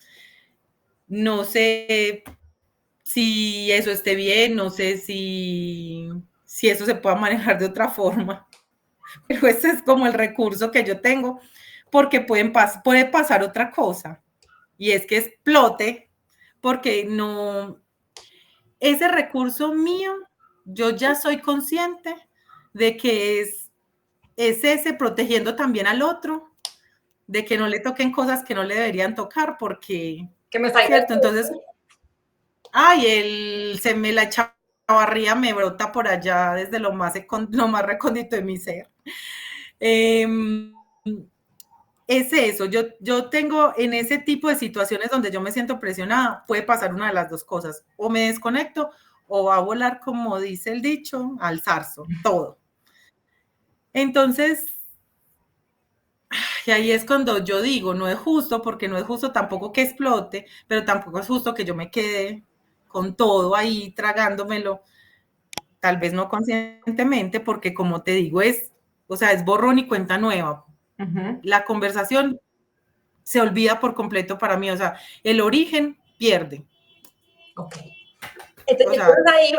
S3: No sé si eso esté bien, no sé si eso se pueda manejar de otra forma, pero ese es como el recurso que yo tengo, porque puede pasar otra cosa, y es que explote, porque no, ese recurso mío, yo ya soy consciente de que es ese protegiendo también al otro, de que no le toquen cosas que no le deberían tocar, porque,
S2: que me salga
S3: ¿cierto? Entonces, se me la chavarría me brota por allá desde lo más recóndito de mi ser. Es eso, yo tengo en ese tipo de situaciones donde yo me siento presionada, puede pasar una de las dos cosas, o me desconecto o va a volar, como dice el dicho, al zarzo, todo. Entonces, y ahí es cuando yo digo, no es justo, porque no es justo tampoco que explote, pero tampoco es justo que yo me quede con todo ahí tragándomelo, tal vez no conscientemente, porque como te digo, es borrón y cuenta nueva. La conversación se olvida por completo para mí, o sea, el origen pierde.
S2: Ok. Entonces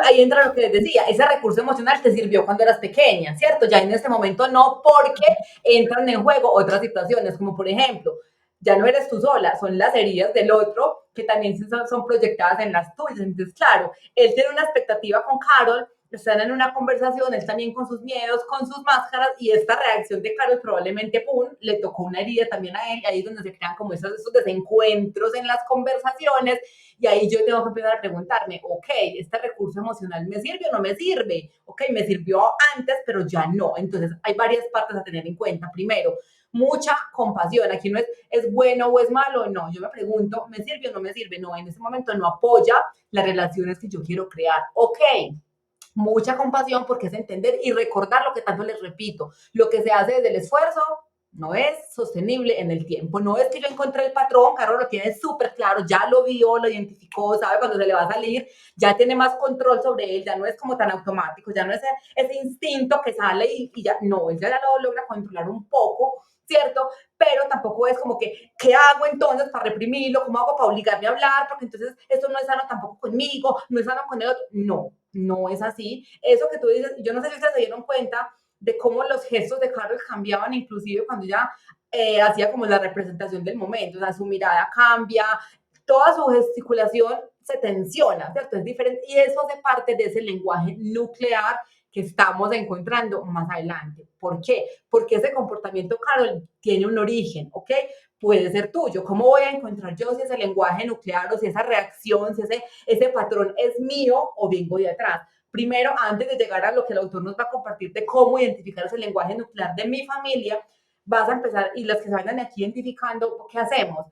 S2: ahí entra lo que les decía, ese recurso emocional te sirvió cuando eras pequeña, ¿cierto? Ya en este momento no, porque entran en juego otras situaciones, como por ejemplo, ya no eres tú sola, son las heridas del otro que también son proyectadas en las tuyas. Entonces, claro, él tiene una expectativa con Carol, están en una conversación, él también con sus miedos, con sus máscaras, y esta reacción de Carol probablemente, pum, le tocó una herida también a él, y ahí es donde se crean como esos desencuentros en las conversaciones, y ahí yo tengo que empezar a preguntarme, ok, ¿este recurso emocional me sirve o no me sirve? Ok, me sirvió antes, pero ya no. Entonces, hay varias partes a tener en cuenta. Primero, mucha compasión. Aquí no es bueno o es malo, no. Yo me pregunto, ¿me sirve o no me sirve? No, en ese momento no apoya las relaciones que yo quiero crear. Ok, mucha compasión porque es entender y recordar lo que tanto les repito. Lo que se hace desde el esfuerzo no es sostenible en el tiempo. No es que yo encontré el patrón, Carlos lo tiene súper claro, ya lo vio, lo identificó, sabe cuando se le va a salir, ya tiene más control sobre él, ya no es como tan automático, ya no es ese instinto que sale y ya, no, él ya lo logra controlar un poco, ¿cierto? Pero tampoco es como que, ¿qué hago entonces para reprimirlo? ¿Cómo hago para obligarme a hablar? Porque entonces esto no es sano tampoco conmigo, no es sano con el otro. No, no es así. Eso que tú dices, yo no sé si ustedes se dieron cuenta de cómo los gestos de Carol cambiaban, inclusive cuando ella hacía como la representación del momento, o sea, su mirada cambia, toda su gesticulación se tensiona, ¿cierto? Es diferente y eso hace parte de ese lenguaje nuclear que estamos encontrando más adelante. ¿Por qué? Porque ese comportamiento, Carol, tiene un origen, ¿ok? Puede ser tuyo. ¿Cómo voy a encontrar yo si ese lenguaje nuclear o si esa reacción, si ese patrón es mío o vengo de atrás? Primero, antes de llegar a lo que el autor nos va a compartir de cómo identificar ese lenguaje nuclear de mi familia, vas a empezar, y las que se vayan aquí identificando, ¿qué hacemos?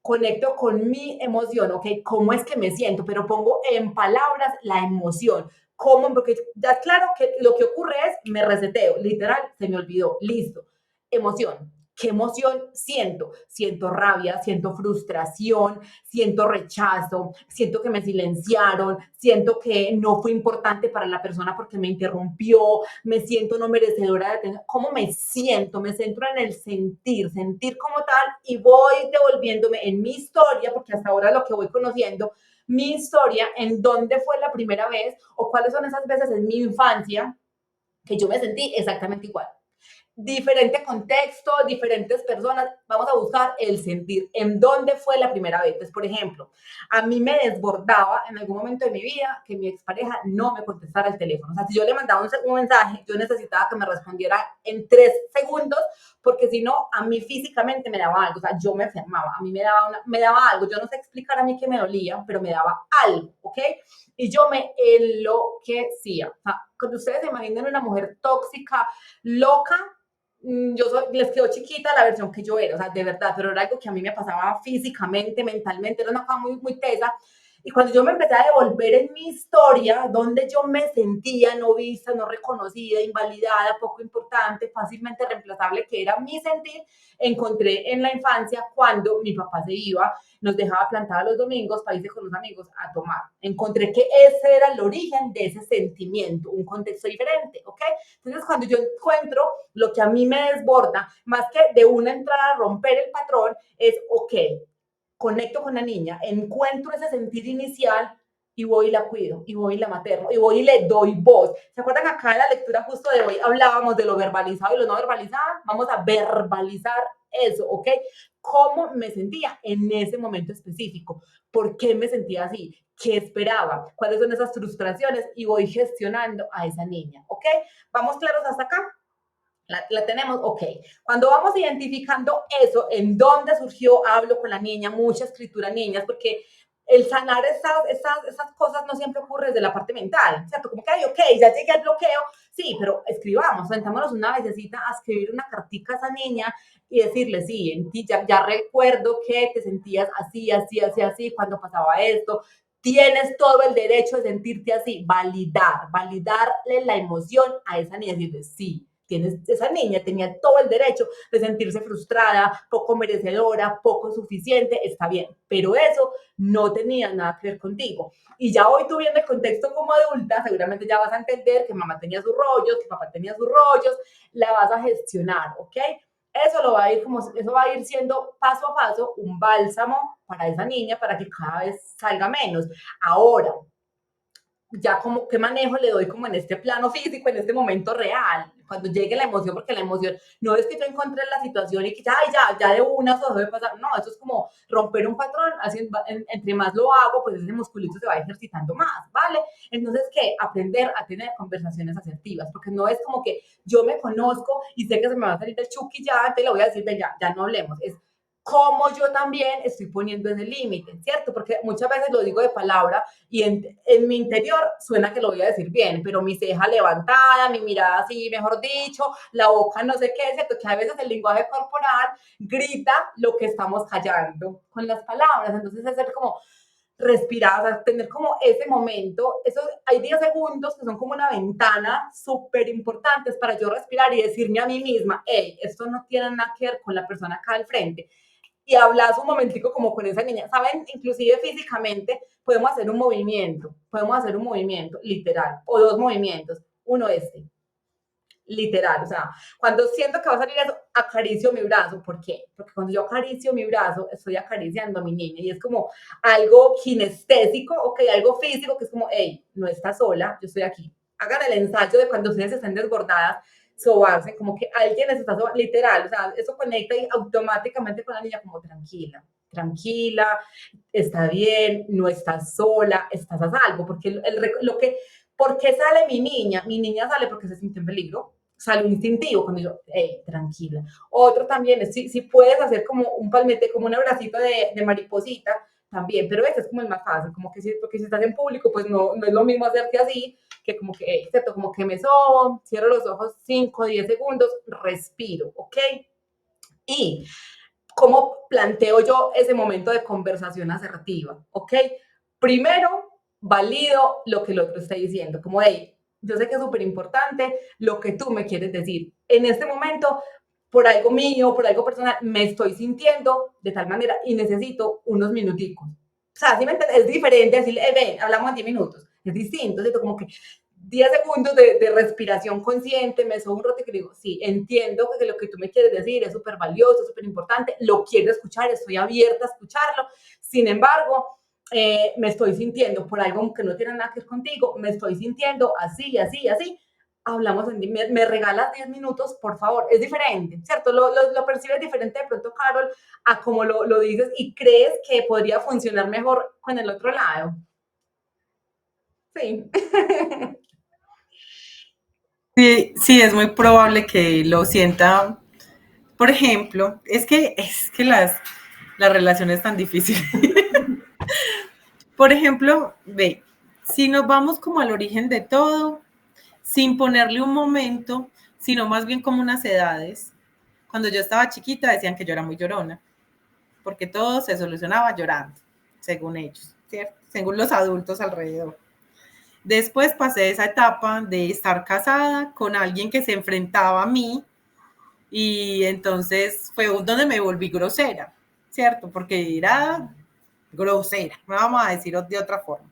S2: Conecto con mi emoción, ¿ok? ¿Cómo es que me siento? Pero pongo en palabras la emoción. ¿Cómo? Porque ya claro que lo que ocurre es, me reseteo, literal, se me olvidó, listo. Emoción. ¿Qué emoción siento? Siento rabia, siento frustración, siento rechazo, siento que me silenciaron, siento que no fue importante para la persona porque me interrumpió, me siento no merecedora de atención. ¿Cómo me siento? Me centro en el sentir como tal y voy devolviéndome en mi historia, porque hasta ahora lo que voy conociendo, mi historia, en dónde fue la primera vez o cuáles son esas veces en mi infancia que yo me sentí exactamente igual. Diferente contexto, diferentes personas, vamos a buscar el sentir, en dónde fue la primera vez. Entonces, por ejemplo, a mí me desbordaba en algún momento de mi vida que mi expareja no me contestara el teléfono. O sea, si yo le mandaba un mensaje, yo necesitaba que me respondiera en 3 segundos, porque si no, a mí físicamente me daba algo, o sea, yo me enfermaba, a mí me daba algo, yo no sé explicar a mí qué me dolía, pero me daba algo, ¿ok? y yo me enloquecía. O sea, cuando ustedes se imaginan una mujer tóxica, loca, les quedó chiquita la versión que yo era, o sea, de verdad, pero era algo que a mí me pasaba físicamente, mentalmente, era una cosa muy, muy tesa. Y cuando yo me empecé a devolver en mi historia, donde yo me sentía no vista, no reconocida, invalidada, poco importante, fácilmente reemplazable, que era mi sentir, encontré en la infancia cuando mi papá se iba, nos dejaba plantada los domingos para irse con los amigos a tomar. Encontré que ese era el origen de ese sentimiento, un contexto diferente, ¿ok? Entonces, cuando yo encuentro lo que a mí me desborda, más que de una entrada a romper el patrón, es, ok, conecto con la niña, encuentro ese sentir inicial y voy y la cuido, y voy y la materno, y voy y le doy voz. ¿Se acuerdan que acá en la lectura justo de hoy hablábamos de lo verbalizado y lo no verbalizado? Vamos a verbalizar eso, ¿ok? ¿Cómo me sentía en ese momento específico? ¿Por qué me sentía así? ¿Qué esperaba? ¿Cuáles son esas frustraciones? Y voy gestionando a esa niña, ¿ok? ¿Vamos claros hasta acá? La tenemos, ok. Cuando vamos identificando eso, en dónde surgió, hablo con la niña, mucha escritura niñas, porque el sanar esas cosas no siempre ocurre desde la parte mental, ¿cierto? Como que, ay, ok, ya llegué al bloqueo, sí, pero escribamos, sentámonos una vececita a escribir una cartica a esa niña y decirle, sí, en ti ya recuerdo que te sentías así, así, así, así, cuando pasaba esto, tienes todo el derecho de sentirte así, validarle la emoción a esa niña, decirle, sí, esa niña tenía todo el derecho de sentirse frustrada, poco merecedora, poco suficiente, está bien, pero eso no tenía nada que ver contigo. Y ya hoy tú viendo el contexto como adulta, seguramente ya vas a entender que mamá tenía sus rollos, que papá tenía sus rollos, la vas a gestionar, ¿ok? Eso va a ir siendo paso a paso un bálsamo para esa niña para que cada vez salga menos. Ahora, ya como qué manejo le doy como en este plano físico, en este momento real, cuando llegue la emoción, porque la emoción no es que yo encontré la situación y que ya de una se debe pasar, no, eso es como romper un patrón, así entre más lo hago, pues ese musculito se va ejercitando más, ¿vale? Entonces, ¿qué? Aprender a tener conversaciones asertivas, porque no es como que yo me conozco y sé que se me va a salir el chuki ya, te lo voy a decir, ven, ya no hablemos, es cómo yo también estoy poniendo ese límite, ¿cierto? Porque muchas veces lo digo de palabra y en mi interior suena que lo voy a decir bien, pero mi ceja levantada, mi mirada así, mejor dicho, la boca no sé qué, ¿cierto? Que a veces el lenguaje corporal grita lo que estamos callando con las palabras. Entonces es ser como respirar, o sea, tener como ese momento, hay 10 segundos que son como una ventana súper importantes para yo respirar y decirme a mí misma, hey, esto no tiene nada que ver con la persona acá al frente, y hablas un momentico como con esa niña. ¿Saben? Inclusive físicamente podemos hacer un movimiento literal, o dos movimientos. Uno literal, o sea, cuando siento que va a salir eso, acaricio mi brazo. ¿Por qué? Porque cuando yo acaricio mi brazo, estoy acariciando a mi niña y es como algo kinestésico, ok, algo físico, que es como, hey, no estás sola, yo estoy aquí. Hagan el ensayo de cuando ustedes estén desbordadas, sobarse, como que alguien les está sobando, literal, o sea, eso conecta y automáticamente con la niña como tranquila, tranquila, está bien, no estás sola, estás a salvo, porque ¿por qué sale mi niña? Mi niña sale porque se siente en peligro, sale un instintivo cuando yo, hey, tranquila. Otro también es si puedes hacer como un palmete, como un abracito de mariposita, también, pero ese es como el más fácil, como que porque si estás en público, pues no es lo mismo hacerte así, que como que, hey, ¿cierto? Como que me sobo, cierro los ojos 5, 10 segundos, respiro, ¿ok? Y cómo planteo yo ese momento de conversación asertiva, ¿ok? Primero, valido lo que el otro está diciendo, como, hey, yo sé que es súper importante lo que tú me quieres decir. En este momento, por algo mío, por algo personal, me estoy sintiendo de tal manera y necesito unos minuticos. O sea, ¿sí me entiendes? Es diferente decirle, ven, hablamos en 10 minutos. Es distinto, ¿cierto? Como que 10 segundos de respiración consciente, me subo un rato y digo, sí, entiendo que lo que tú me quieres decir es súper valioso, súper importante, lo quiero escuchar, estoy abierta a escucharlo, sin embargo, me estoy sintiendo por algo que no tiene nada que ver contigo, me estoy sintiendo así, así, así, hablamos, me regalas 10 minutos, por favor, es diferente, ¿cierto? Lo percibes diferente de pronto, Carol, a como lo dices y crees que podría funcionar mejor con el otro lado. Sí.
S3: Sí, es muy probable que lo sienta. Por ejemplo, es que las relaciones tan difíciles. Por ejemplo, ve, Si nos vamos como al origen de todo, sin ponerle un momento, sino más bien como unas edades. Cuando yo estaba chiquita decían que yo era muy llorona, porque todo se solucionaba llorando, según ellos, ¿cierto? Según los adultos alrededor. Después pasé esa etapa de estar casada con alguien que se enfrentaba a mí y entonces fue donde me volví grosera, ¿cierto? Porque era grosera, vamos a decir de otra forma.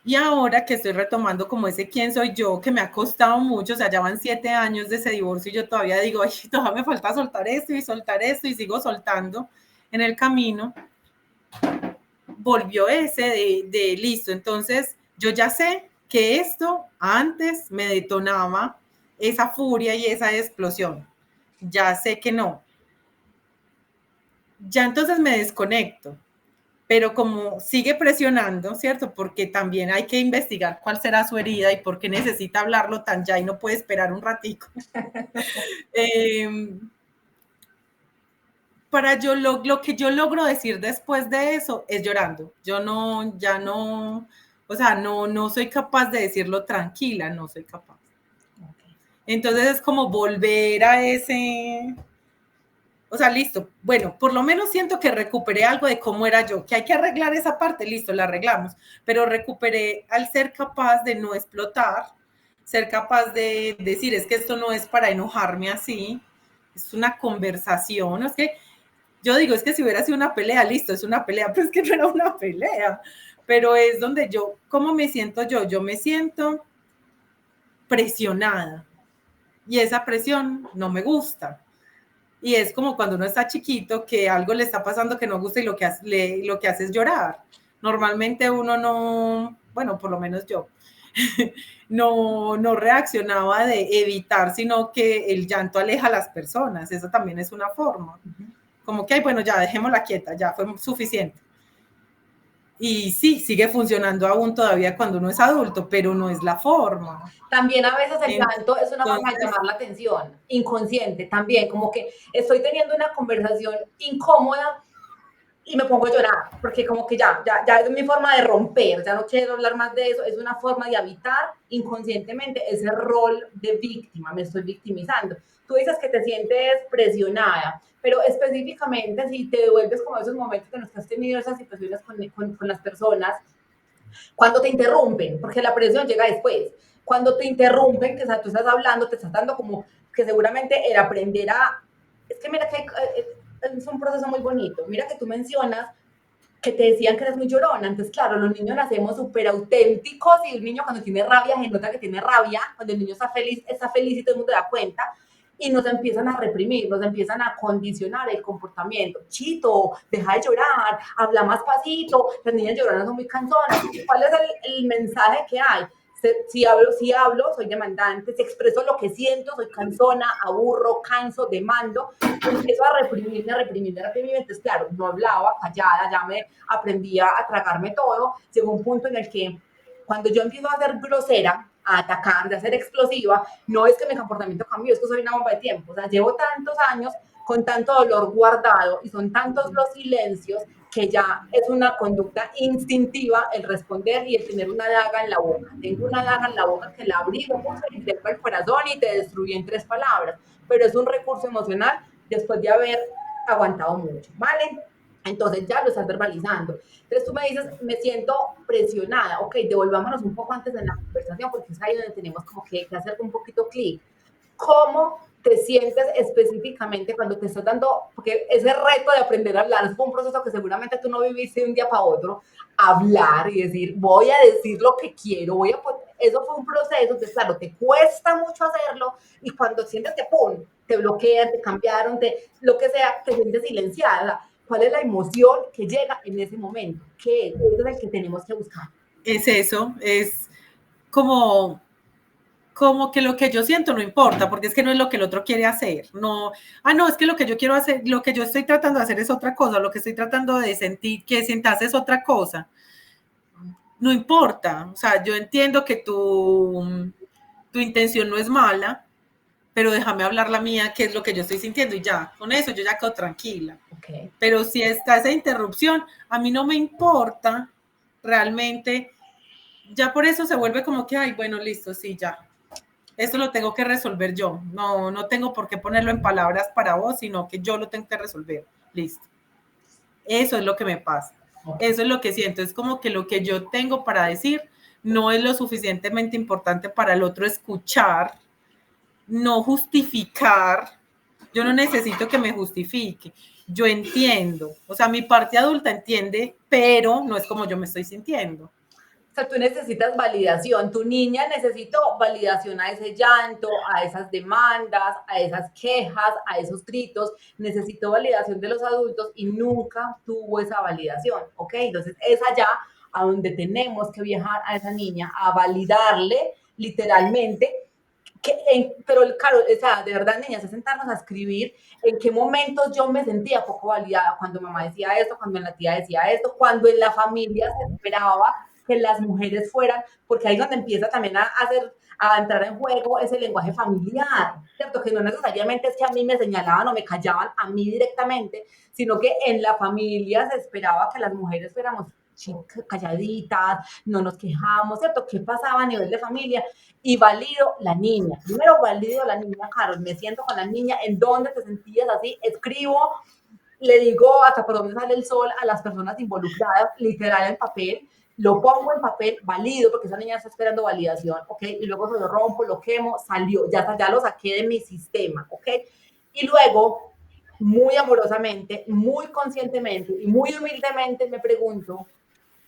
S3: Y ahora que estoy retomando como ese quién soy yo, que me ha costado mucho, o sea, ya van 7 años de ese divorcio y yo todavía digo, ay, todavía me falta soltar esto y sigo soltando en el camino, volvió ese de listo. Entonces, yo ya sé que esto antes me detonaba esa furia y esa explosión. Ya sé que no. Ya entonces me desconecto. Pero como sigue presionando, ¿cierto? Porque también hay que investigar cuál será su herida y por qué necesita hablarlo tan ya y no puede esperar un ratico. Para yo lo que yo logro decir después de eso es llorando. Yo no, ya no, o sea, no soy capaz de decirlo tranquila, no soy capaz. Entonces es como volver a ese, o sea, listo, bueno, por lo menos siento que recuperé algo de cómo era yo, que hay que arreglar esa parte, listo, la arreglamos, pero recuperé al ser capaz de no explotar, ser capaz de decir, es que esto no es para enojarme así, es una conversación, es que yo digo, es que si hubiera sido una pelea, listo, es una pelea, pero es que no era una pelea, pero es donde yo, ¿cómo me siento yo? Yo me siento presionada y esa presión no me gusta. Y es como cuando uno está chiquito, que algo le está pasando que no gusta y lo que hace es llorar. Normalmente uno no, bueno, por lo menos yo, no reaccionaba de evitar, sino que el llanto aleja a las personas. Eso también es una forma. Como que, ay, bueno, ya dejémosla quieta, ya fue suficiente. Y sí, sigue funcionando aún todavía cuando uno es adulto, pero no es la forma.
S2: También a veces el llanto es una forma de llamar la atención, inconsciente también, como que estoy teniendo una conversación incómoda y me pongo a llorar, porque como que ya es mi forma de romper, ya no quiero hablar más de eso, es una forma de habitar inconscientemente ese rol de víctima, me estoy victimizando. Tú dices que te sientes presionada, pero específicamente si te devuelves como esos momentos en los que has tenido esas situaciones con las personas, cuando te interrumpen, porque la presión llega después, cuando te interrumpen, que o sea, tú estás hablando, te estás dando como que seguramente el aprender a... Es que mira que es un proceso muy bonito. Mira que tú mencionas que te decían que eres muy llorona. Entonces, claro, los niños nacemos súper auténticos y un niño cuando tiene rabia se nota que tiene rabia. Cuando el niño está feliz y todo el mundo da cuenta. Y nos empiezan a reprimir, nos empiezan a condicionar el comportamiento. Chito, deja de llorar, habla más pasito, las niñas lloronas son muy cansonas. ¿Cuál es el mensaje que hay? Si hablo, soy demandante, si expreso lo que siento, soy cansona, aburro, canso, demando, empiezo a reprimirme, entonces claro, no hablaba, callada, ya me aprendía a tragarme todo, llegó un punto en el que cuando yo empiezo a ser grosera, a atacar, a ser explosiva, no es que mi comportamiento cambió, es que soy una bomba de tiempo, o sea, llevo tantos años con tanto dolor guardado y son tantos los silencios que ya es una conducta instintiva el responder y el tener una daga en la boca. Tengo una daga en la boca que la abrí, lo puse y te el corazón y te destruí en 3 palabras, pero es un recurso emocional después de haber aguantado mucho, ¿vale? Entonces ya lo estás verbalizando. Entonces tú me dices, me siento presionada. Ok, devolvámonos un poco antes de la conversación porque es ahí donde tenemos como que hacer un poquito clic. ¿Cómo te sientes específicamente cuando te estás dando, porque ese reto de aprender a hablar fue un proceso que seguramente tú no viviste de un día para otro, hablar y decir, voy a decir lo que quiero, eso fue un proceso, que claro, te cuesta mucho hacerlo y cuando sientes que, pum, te bloquean, te cambiaron, lo que sea, te sientes silenciada. ¿Cuál es la emoción que llega en ese momento? ¿Qué es? Eso es el que tenemos que buscar.
S3: Es eso, es como que lo que yo siento no importa, porque es que no es lo que el otro quiere hacer. No, no, es que lo que yo quiero hacer, lo que yo estoy tratando de hacer es otra cosa, lo que estoy tratando de sentir, que sientas es otra cosa. No importa, o sea, yo entiendo que tu intención no es mala, pero déjame hablar la mía, qué es lo que yo estoy sintiendo y ya, con eso yo ya quedo tranquila.
S2: Okay.
S3: Pero si está esa interrupción, a mí no me importa realmente ya por eso se vuelve como que, ay, bueno, listo, sí, ya. Esto lo tengo que resolver yo. No tengo por qué ponerlo en palabras para vos, sino que yo lo tengo que resolver. Listo. Eso es lo que me pasa. Eso es lo que siento. Es como que lo que yo tengo para decir no es lo suficientemente importante para el otro escuchar, no justificar. Yo no necesito que me justifique. Yo entiendo. O sea, mi parte adulta entiende, pero no es como yo me estoy sintiendo.
S2: O sea, tú necesitas validación, tu niña necesitó validación a ese llanto, a esas demandas, a esas quejas, a esos gritos, necesitó validación de los adultos y nunca tuvo esa validación, ¿ok? Entonces es allá a donde tenemos que viajar a esa niña, a validarle literalmente, pero claro, o sea, de verdad, niñas, es sentarnos a escribir en qué momentos yo me sentía poco validada, cuando mamá decía esto, cuando la tía decía esto, cuando en la familia se esperaba que las mujeres fueran, porque ahí es donde empieza también a entrar en juego ese lenguaje familiar, ¿cierto? Que no necesariamente es que a mí me señalaban o me callaban a mí directamente, sino que en la familia se esperaba que las mujeres fuéramos calladitas, no nos quejamos, ¿cierto? ¿Qué pasaba a nivel de familia? Y valido la niña. Primero valido la niña, Carol, me siento con la niña, ¿en dónde te sentías así? Escribo, le digo hasta por dónde sale el sol a las personas involucradas, literal en papel, lo pongo en papel, valido, porque esa niña está esperando validación, ¿ok? Y luego se lo rompo, lo quemo, salió, ya lo saqué de mi sistema, ¿ok? Y luego, muy amorosamente, muy conscientemente y muy humildemente me pregunto,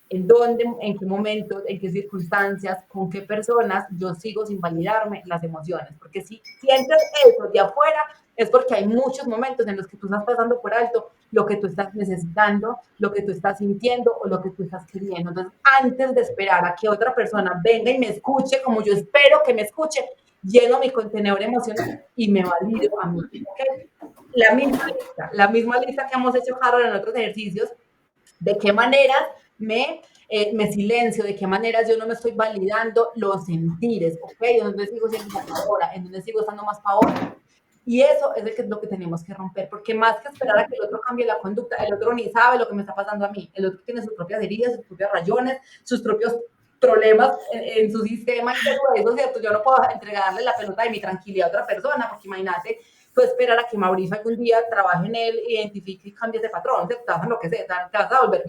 S2: en dónde, en qué momentos, en qué circunstancias, con qué personas yo sigo sin validarme las emociones. Porque si sientes eso de afuera, es porque hay muchos momentos en los que tú estás pasando por alto lo que tú estás necesitando, lo que tú estás sintiendo o lo que tú estás queriendo. Entonces, antes de esperar a que otra persona venga y me escuche como yo espero que me escuche, lleno mi contenedor emocional y me valido a mí. ¿Okay? La misma lista que hemos hecho, Carol, en otros ejercicios, de qué maneras me silencio, de qué maneras yo no me estoy validando los sentires, ¿ok? En donde sigo siendo ahora, en donde sigo estando más para. Y eso es lo que tenemos que romper, porque más que esperar a que el otro cambie la conducta, el otro ni sabe lo que me está pasando a mí, el otro tiene sus propias heridas, sus propios rayones, sus propios problemas en su sistema y todo eso, ¿cierto? Yo no puedo entregarle la pelota de mi tranquilidad a otra persona, porque imagínate, tú esperar a que Mauricio algún día trabaje en él, identifique y cambie ese patrón, te vas a lo que sea, te vas a volver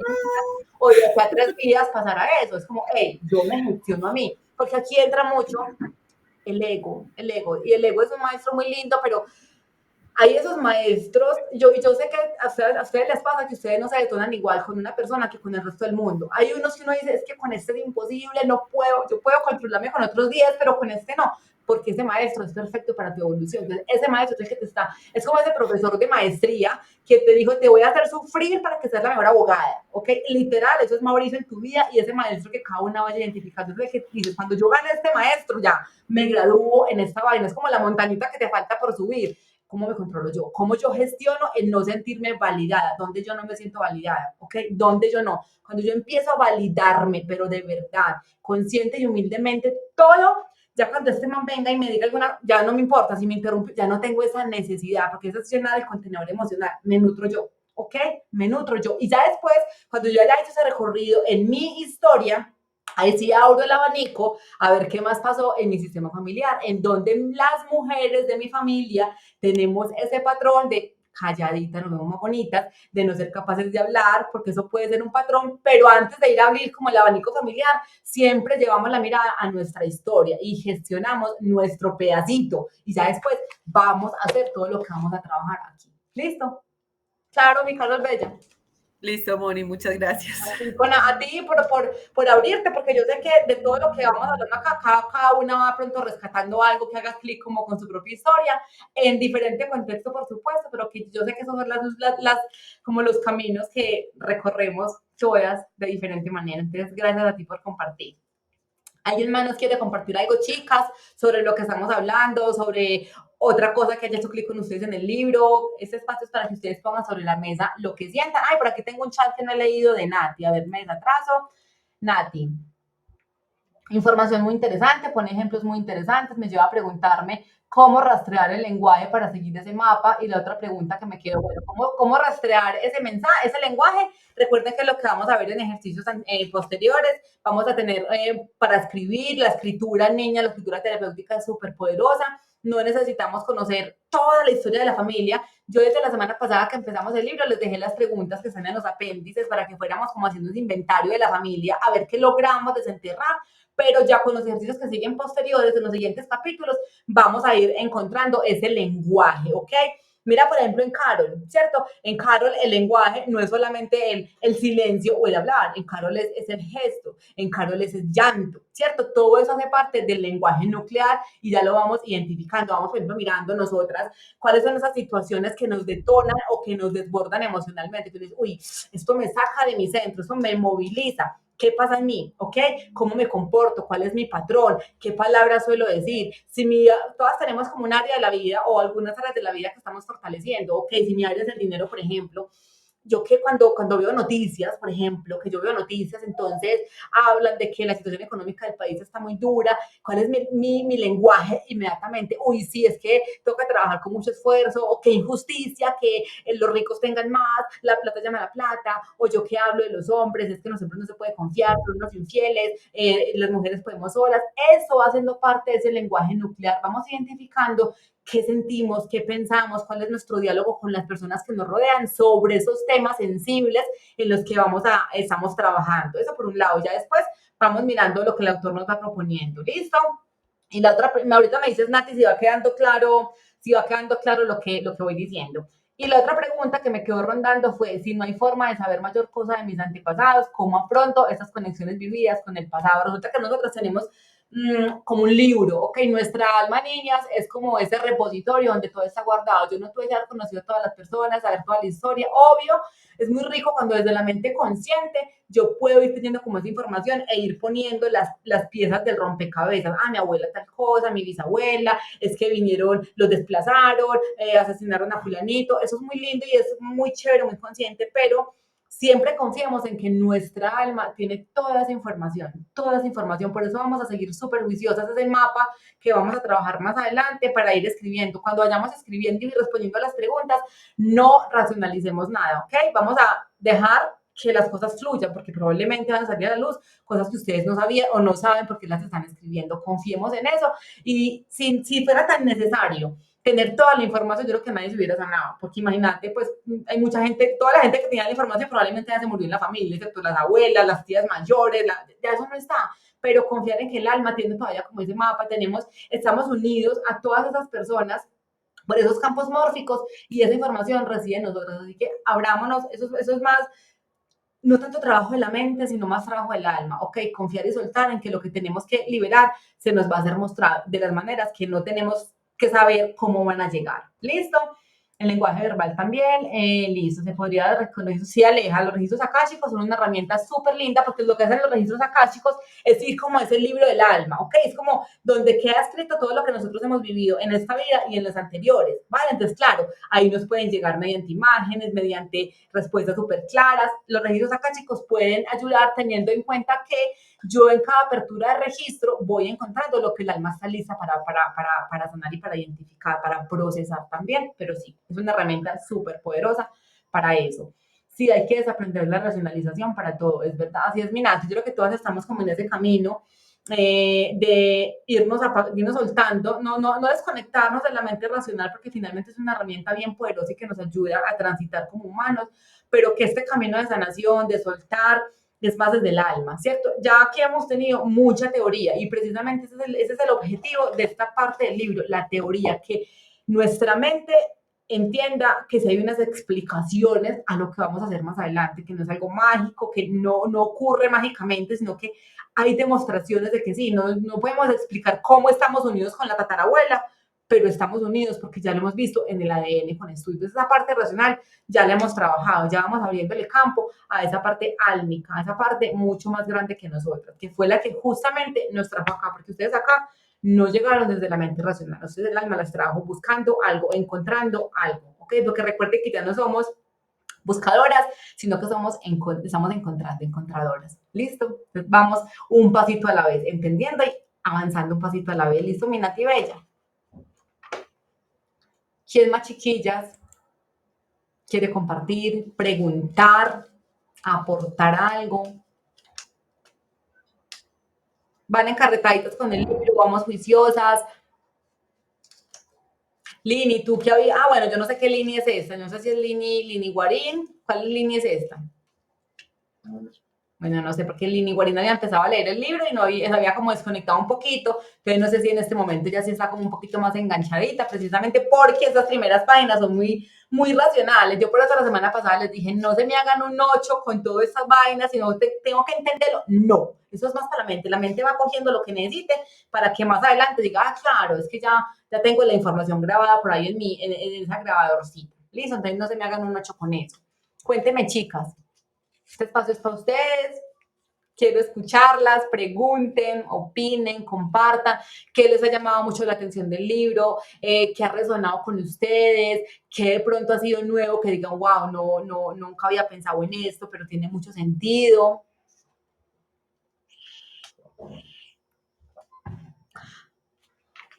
S2: o de aquí a 3 días pasará eso, es como, hey, yo me gestiono a mí, porque aquí entra mucho el ego, y el ego es un maestro muy lindo, pero hay esos maestros, yo sé que a ustedes les pasa que ustedes no se detonan igual con una persona que con el resto del mundo. Hay unos que uno dice, es que con este es imposible, no puedo, yo puedo controlarme con otros 10, pero con este no, porque ese maestro es perfecto para tu evolución. Entonces, ese maestro es el que te está, es como ese profesor de maestría que te dijo, te voy a hacer sufrir para que seas la mejor abogada, ¿ok? Literal, eso es Mauricio en tu vida y ese maestro que cada una vaya identificando. Entonces, que dices, cuando yo gane este maestro, ya me gradúo en esta vaina, es como la montañita que te falta por subir. ¿Cómo me controlo yo? ¿Cómo yo gestiono el no sentirme validada? ¿Dónde yo no me siento validada? ¿Ok? ¿Dónde yo no? Cuando yo empiezo a validarme, pero de verdad, consciente y humildemente, todo, ya cuando este man venga y me diga alguna, ya no me importa si me interrumpe, ya no tengo esa necesidad, porque eso es llenar el contenedor emocional, me nutro yo, ¿ok? Me nutro yo. Y ya después, cuando yo haya hecho ese recorrido en mi historia, ahí sí abro el abanico a ver qué más pasó en mi sistema familiar, en donde las mujeres de mi familia tenemos ese patrón de calladita, nos vemos más bonitas, de no ser capaces de hablar, porque eso puede ser un patrón, pero antes de ir a abrir como el abanico familiar, siempre llevamos la mirada a nuestra historia y gestionamos nuestro pedacito y ya después vamos a hacer todo lo que vamos a trabajar aquí. ¿Listo? Claro, mi Carlos Bella.
S3: Listo, Moni, muchas gracias.
S2: A ti por abrirte, porque yo sé que de todo lo que vamos hablando acá, cada una va pronto rescatando algo que haga clic como con su propia historia, en diferente contexto, por supuesto, pero que yo sé que esos son como los caminos que recorremos todas de diferente manera. Entonces, gracias a ti por compartir. ¿Alguien más nos quiere compartir algo, chicas, sobre lo que estamos hablando, sobre otra cosa que haya hecho clic con ustedes en el libro? Este espacio es para que ustedes pongan sobre la mesa lo que sientan. Ay, por aquí tengo un chat que no he leído de Nati. A ver, me desatraso. Nati. Información muy interesante, pone ejemplos muy interesantes, me lleva a preguntarme cómo rastrear el lenguaje para seguir ese mapa. Y la otra pregunta que me quedó, bueno, ¿cómo rastrear ese mensaje, ese lenguaje? Recuerden que lo que vamos a ver en ejercicios posteriores, vamos a tener para escribir, la escritura niña, la escritura terapéutica es súper poderosa. No necesitamos conocer toda la historia de la familia. Yo desde la semana pasada que empezamos el libro les dejé las preguntas que están en los apéndices para que fuéramos como haciendo un inventario de la familia, a ver qué logramos desenterrar, pero ya con los ejercicios que siguen posteriores, en los siguientes capítulos, vamos a ir encontrando ese lenguaje, ¿ok? Mira, por ejemplo, en Carol, ¿cierto? En Carol el lenguaje no es solamente el silencio o el hablar, en Carol es el gesto, en Carol es el llanto, ¿cierto? Todo eso hace parte del lenguaje nuclear y ya lo vamos identificando, vamos, por ejemplo, mirando nosotras cuáles son esas situaciones que nos detonan o que nos desbordan emocionalmente. Que dices, uy, esto me saca de mi centro, esto me moviliza. ¿Qué pasa en mí? ¿Ok? ¿Cómo me comporto? ¿Cuál es mi patrón? ¿Qué palabras suelo decir? Todas tenemos como un área de la vida o algunas áreas de la vida que estamos fortaleciendo. ¿Ok? Si mi área es el dinero, por ejemplo, yo que cuando veo noticias, por ejemplo, que yo veo noticias, entonces hablan de que la situación económica del país está muy dura, ¿cuál es mi lenguaje? Inmediatamente, uy, sí, es que toca trabajar con mucho esfuerzo, o qué injusticia, que los ricos tengan más, la plata llama a la plata, o yo que hablo de los hombres, es que los hombres no se puede confiar, son unos infieles, las mujeres podemos solas, eso va siendo parte de ese lenguaje nuclear, vamos identificando qué sentimos, qué pensamos, cuál es nuestro diálogo con las personas que nos rodean sobre esos temas sensibles en los que estamos trabajando. Eso por un lado. Ya después vamos mirando lo que el autor nos va proponiendo. ¿Listo? Y la otra, ahorita me dices, Nati, si va quedando claro lo que voy diciendo. Y la otra pregunta que me quedó rondando fue, si no hay forma de saber mayor cosa de mis antepasados, ¿cómo afronto esas conexiones vividas con el pasado? Resulta que nosotros tenemos como un libro, ok, nuestra alma, niñas, es como ese repositorio donde todo está guardado. Yo no tuve que haber conocido a todas las personas, saber toda la historia, obvio, es muy rico cuando desde la mente consciente yo puedo ir teniendo como esa información e ir poniendo las piezas del rompecabezas. Ah, mi abuela tal cosa, mi bisabuela, es que vinieron, los desplazaron, asesinaron a fulanito, eso es muy lindo y es muy chévere, muy consciente, pero siempre confiemos en que nuestra alma tiene toda esa información, por eso vamos a seguir súper juiciosas, es el mapa que vamos a trabajar más adelante para ir escribiendo. Cuando vayamos escribiendo y respondiendo a las preguntas, no racionalicemos nada, ¿ok? Vamos a dejar que las cosas fluyan, porque probablemente van a salir a la luz cosas que ustedes no sabían o no saben porque las están escribiendo. Confiemos en eso y si fuera tan necesario tener toda la información, yo creo que nadie se hubiera sanado, porque imagínate, pues hay mucha gente, toda la gente que tenía la información probablemente ya se murió en la familia, excepto las abuelas, las tías mayores, ya eso no está, pero confiar en que el alma tiene todavía como ese mapa, estamos unidos a todas esas personas por esos campos mórficos y esa información reside en nosotros, así que abrámonos, eso es más, no tanto trabajo de la mente, sino más trabajo del alma, ok, confiar y soltar en que lo que tenemos que liberar se nos va a hacer mostrar de las maneras que no tenemos que saber cómo van a llegar. ¿Listo? El lenguaje verbal también, listo, se podría reconocer, sí, Aleja, los registros akáshicos son una herramienta súper linda porque lo que hacen los registros akáshicos es ir como ese libro del alma, ¿ok? Es como donde queda escrito todo lo que nosotros hemos vivido en esta vida y en las anteriores, ¿vale? Entonces, claro, ahí nos pueden llegar mediante imágenes, mediante respuestas súper claras. Los registros akáshicos pueden ayudar teniendo en cuenta que yo en cada apertura de registro voy encontrando lo que el alma está lista para sanar y para identificar, para procesar también, pero sí, es una herramienta súper poderosa para eso. Sí, hay que desaprender la racionalización para todo, es verdad, así es, Minato, yo creo que todas estamos como en ese camino de irnos soltando, no desconectarnos de la mente racional, porque finalmente es una herramienta bien poderosa y que nos ayuda a transitar como humanos, pero que este camino de sanación, de soltar, es más desde el alma, ¿cierto? Ya aquí hemos tenido mucha teoría y precisamente ese es el objetivo de esta parte del libro, la teoría, que nuestra mente entienda que si hay unas explicaciones a lo que vamos a hacer más adelante, que no es algo mágico, que no ocurre mágicamente, sino que hay demostraciones de que sí, no podemos explicar cómo estamos unidos con la tatarabuela, pero estamos unidos porque ya lo hemos visto en el ADN con estudios. Esa parte racional ya la hemos trabajado, ya vamos abriéndole campo a esa parte álmica, a esa parte mucho más grande que nosotros, que fue la que justamente nos trajo acá, porque ustedes acá no llegaron desde la mente racional, ustedes el alma las trajo buscando algo, encontrando algo, ¿ok? Porque recuerden que ya no somos buscadoras, sino que estamos encontrando, encontradoras. ¿Listo? Entonces vamos un pasito a la vez, entendiendo y avanzando un pasito a la vez. ¿Listo, mi Nati Bella? ¿Quién más, chiquillas, quiere compartir, preguntar, aportar algo? Van encarretaditas con el libro, vamos juiciosas. Lini, ¿tú qué había? Ah, bueno, yo no sé qué línea es esta. No sé si es Lini Guarín. ¿Cuál línea es esta? Bueno, no sé, porque Lini Guarín había empezado a leer el libro y no había, se había como desconectado un poquito. Entonces, no sé si en este momento ya sí está como un poquito más enganchadita, precisamente porque esas primeras páginas son muy racionales. Yo por eso la semana pasada les dije, no se me hagan un 8 con todas estas vainas, sino tengo que entenderlo. No, eso es más para la mente. La mente va cogiendo lo que necesite para que más adelante diga, ah, claro, es que ya tengo la información grabada por ahí en esa grabadorcita. Listo, entonces no se me hagan un 8 con eso. Cuéntenme, chicas. Este espacio es para ustedes. Quiero escucharlas, pregunten, opinen, compartan, qué les ha llamado mucho la atención del libro, qué ha resonado con ustedes, qué de pronto ha sido nuevo, que digan, wow, nunca había pensado en esto, pero tiene mucho sentido.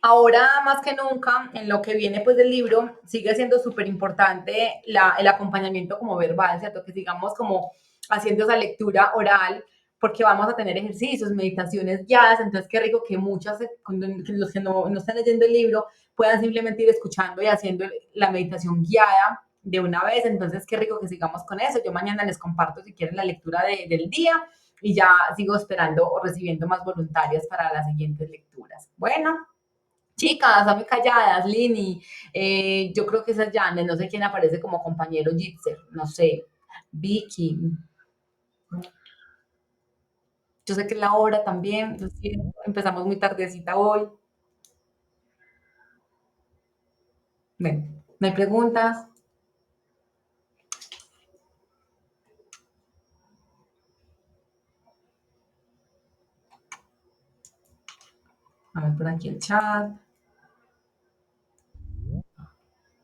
S2: Ahora más que nunca, en lo que viene pues del libro, sigue siendo súper importante el acompañamiento como verbal, ¿cierto? Que sigamos como haciendo esa lectura oral, porque vamos a tener ejercicios, meditaciones guiadas, entonces qué rico que muchas, que los que no están leyendo el libro, puedan simplemente ir escuchando y haciendo la meditación guiada de una vez, entonces qué rico que sigamos con eso. Yo mañana les comparto si quieren la lectura del día y ya sigo esperando o recibiendo más voluntarias para las siguientes lecturas. Bueno. Chicas, dame calladas, Lini. Yo creo que esa es Janet, no sé quién aparece como compañero Jitser, no sé. Vicky. Yo sé que es la hora también, lo siento, empezamos muy tardecita hoy. Ven, ¿no hay preguntas? A ver por aquí el chat.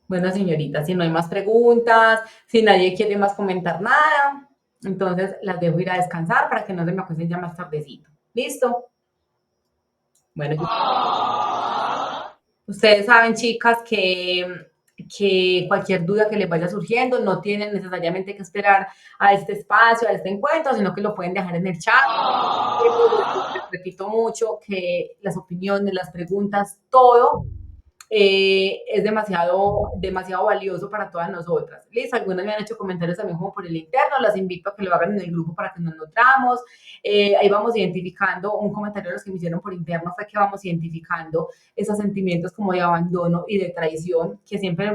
S2: Bueno, señorita, si no hay más preguntas, si nadie quiere más comentar nada, entonces las dejo ir a descansar para que no se me acuesten ya más tardecito. ¿Listo? Bueno, ustedes saben, chicas, que cualquier duda que les vaya surgiendo no tienen necesariamente que esperar a este espacio, a este encuentro, sino que lo pueden dejar en el chat. Les repito mucho que las opiniones, las preguntas, todo es demasiado valioso para todas nosotras. Listo, algunas me han hecho comentarios también como por el interno, las invito a que lo hagan en el grupo para que nos nutramos. Ahí vamos identificando, un comentario de los que me hicieron por interno fue que vamos identificando esos sentimientos como de abandono y de traición, que siempre,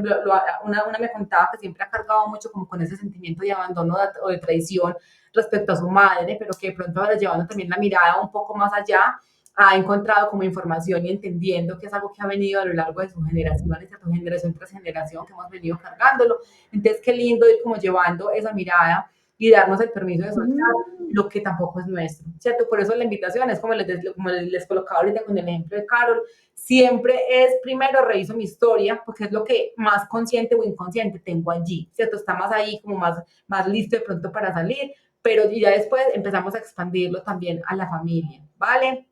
S2: una me contaba que siempre ha cargado mucho como con ese sentimiento de abandono o de traición respecto a su madre, pero que de pronto ahora llevando también la mirada un poco más allá, ha encontrado como información y entendiendo que es algo que ha venido a lo largo de sus generaciones, generación tras generación, que hemos venido cargándolo. Entonces, qué lindo ir como llevando esa mirada y darnos el permiso de soltar lo que tampoco es nuestro, ¿cierto? Por eso la invitación es como les colocaba ahorita con el ejemplo de Carol, siempre es primero reviso mi historia, porque es lo que más consciente o inconsciente tengo allí, ¿cierto? Está más ahí, como más listo de pronto para salir, pero ya después empezamos a expandirlo también a la familia, ¿vale?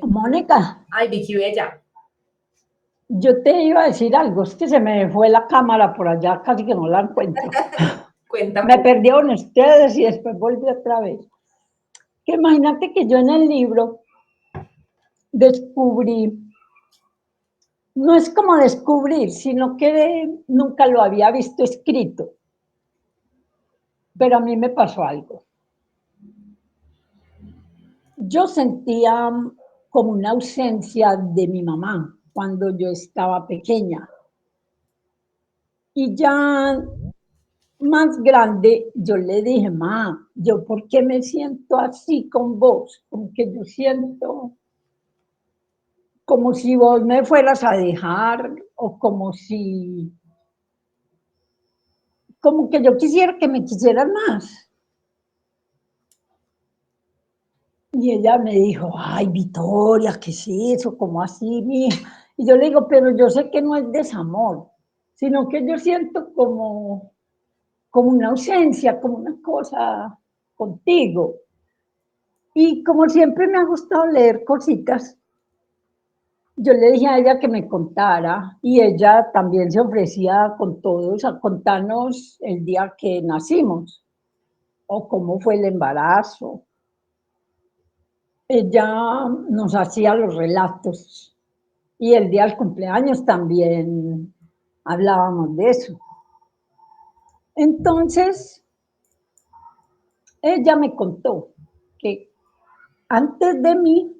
S5: Mónica,
S2: Ay, Vicky Bella.
S5: yo te iba a decir algo, es que se me fue la cámara por allá, casi que no la encuentro.
S2: Cuéntame.
S5: Me perdieron ustedes y después volví otra vez. Que imagínate que yo en el libro descubrí, no es como descubrir, sino que nunca lo había visto escrito. Pero a mí me pasó algo. Yo sentía como una ausencia de mi mamá cuando yo estaba pequeña. Y ya más grande, yo le dije, ma, ¿yo por qué me siento así con vos? Como que yo siento como si vos me fueras a dejar o como que yo quisiera que me quisieras más. Y ella me dijo, ay, Victoria, ¿qué es eso? ¿Cómo así, mija? Y yo le digo, pero yo sé que no es desamor, sino que yo siento como una ausencia, como una cosa contigo. Y como siempre me ha gustado leer cositas, yo le dije a ella que me contara y ella también se ofrecía con todos a contarnos el día que nacimos o cómo fue el embarazo. Ella nos hacía los relatos y el día del cumpleaños también hablábamos de eso. Entonces, ella me contó que antes de mí,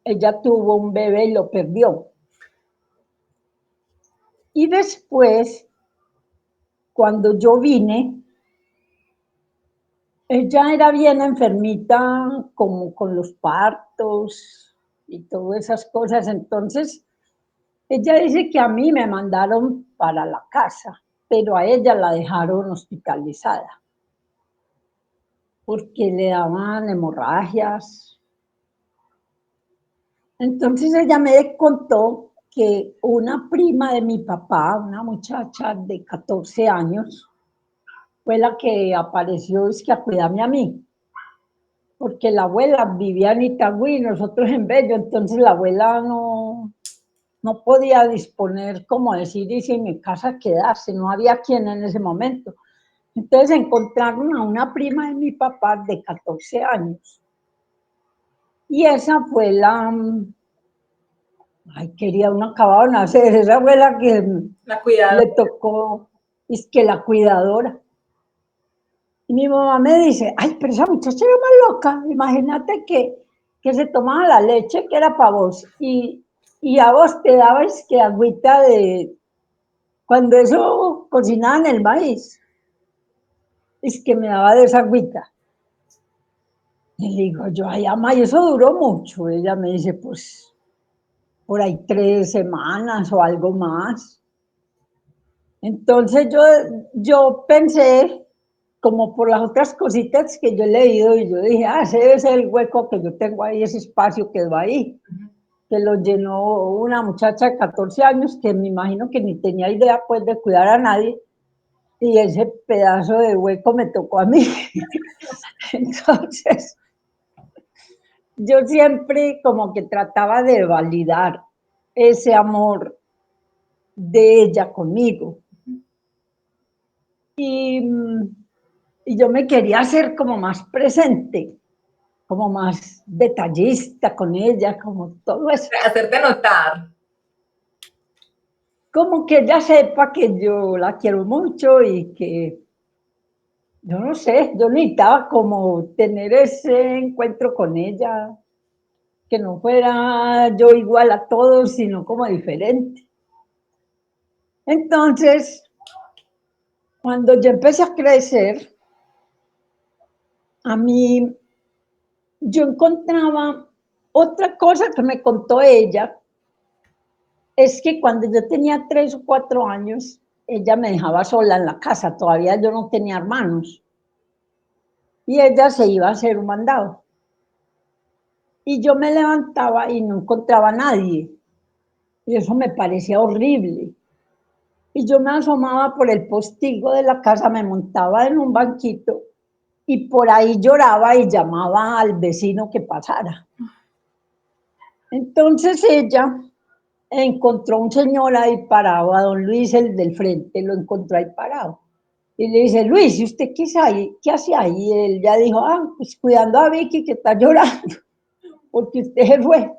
S5: ella tuvo un bebé y lo perdió. Y después, cuando yo vine, ella era bien enfermita, como con los partos y todas esas cosas. Entonces, ella dice que a mí me mandaron para la casa, pero a ella la dejaron hospitalizada porque le daban hemorragias. Entonces ella me contó que una prima de mi papá, una muchacha de 14 años, fue la que apareció es que a cuidarme a mí, porque la abuela vivía en Itagüí y nosotros en Bello, entonces la abuela no podía disponer, como decir, y si en mi casa quedarse, no había quien en ese momento. Entonces encontraron a una prima de mi papá de 14 años. Y esa fue quería una acababa de nacer, esa fue la que
S2: La cuidadora.
S5: le tocó, es que la cuidadora. Y mi mamá me dice, ay, pero esa muchacha era más loca, imagínate que se tomaba la leche que era para vos, y a vos te dabas que agüita cuando eso cocinaban el maíz, es que me daba de esa agüita. Y le digo yo, ay, ama, y eso duró mucho. Ella me dice, pues, por ahí 3 semanas o algo más. Entonces yo pensé, como por las otras cositas que yo he leído, y yo dije, ese debe ser el hueco que yo tengo ahí, ese espacio quedó ahí, que lo llenó una muchacha de 14 años, que me imagino que ni tenía idea, pues, de cuidar a nadie, y ese pedazo de hueco me tocó a mí. Entonces, yo siempre como que trataba de validar ese amor de ella conmigo. Y, y yo me quería hacer como más presente, como más detallista con ella, como todo eso.
S2: Hacerte notar.
S5: Como que ella sepa que yo la quiero mucho y que, yo no sé, yo necesitaba como tener ese encuentro con ella, que no fuera yo igual a todos, sino como diferente. Entonces, cuando yo empecé a crecer, a mí, yo encontraba otra cosa que me contó ella, es que cuando yo tenía 3 o 4 años, ella me dejaba sola en la casa, todavía yo no tenía hermanos, y ella se iba a hacer un mandado. Y yo me levantaba y no encontraba a nadie, y eso me parecía horrible. Y yo me asomaba por el postigo de la casa, me montaba en un banquito, y por ahí lloraba y llamaba al vecino que pasara. Entonces ella encontró un señor ahí parado, a don Luis, el del frente, lo encontró ahí parado. Y le dice, Luis, ¿y usted qué hace ahí? Y él ya dijo, pues cuidando a Vicky que está llorando, porque usted se fue.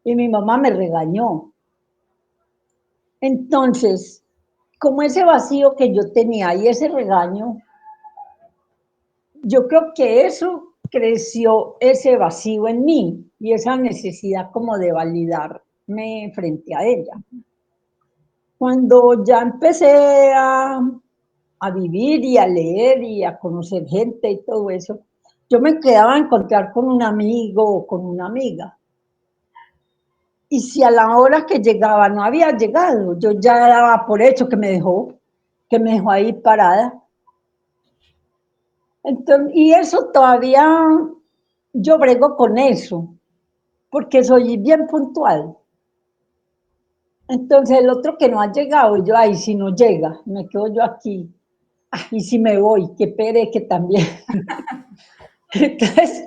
S5: Y mi mamá me regañó. Entonces, como ese vacío que yo tenía y ese regaño, yo creo que eso creció ese vacío en mí y esa necesidad como de validarme frente a ella. Cuando ya empecé a vivir y a leer y a conocer gente y todo eso, yo me quedaba a encontrar con un amigo o con una amiga. Y si a la hora que llegaba no había llegado, yo ya daba por hecho que me dejó ahí parada. Entonces, y eso todavía yo brego con eso, porque soy bien puntual. Entonces el otro que no ha llegado, yo, ay, si no llega, me quedo yo aquí. Y si me voy, qué pere que también. Entonces,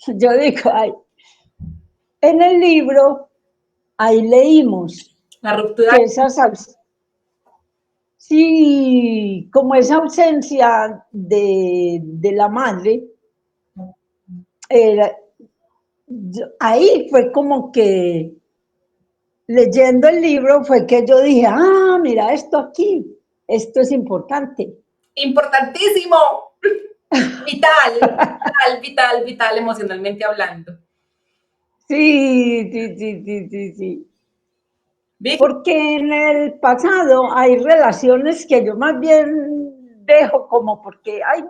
S5: yo digo, ay, en el libro ahí leímos
S2: La ruptura.
S5: que sí, como esa ausencia de la madre, ahí fue como que leyendo el libro fue que yo dije, mira esto aquí, esto es importante.
S2: Importantísimo. Vital, emocionalmente hablando.
S5: Sí.
S2: ¿Vicky?
S5: Porque en el pasado hay relaciones que yo más bien dejo como porque, ay, no,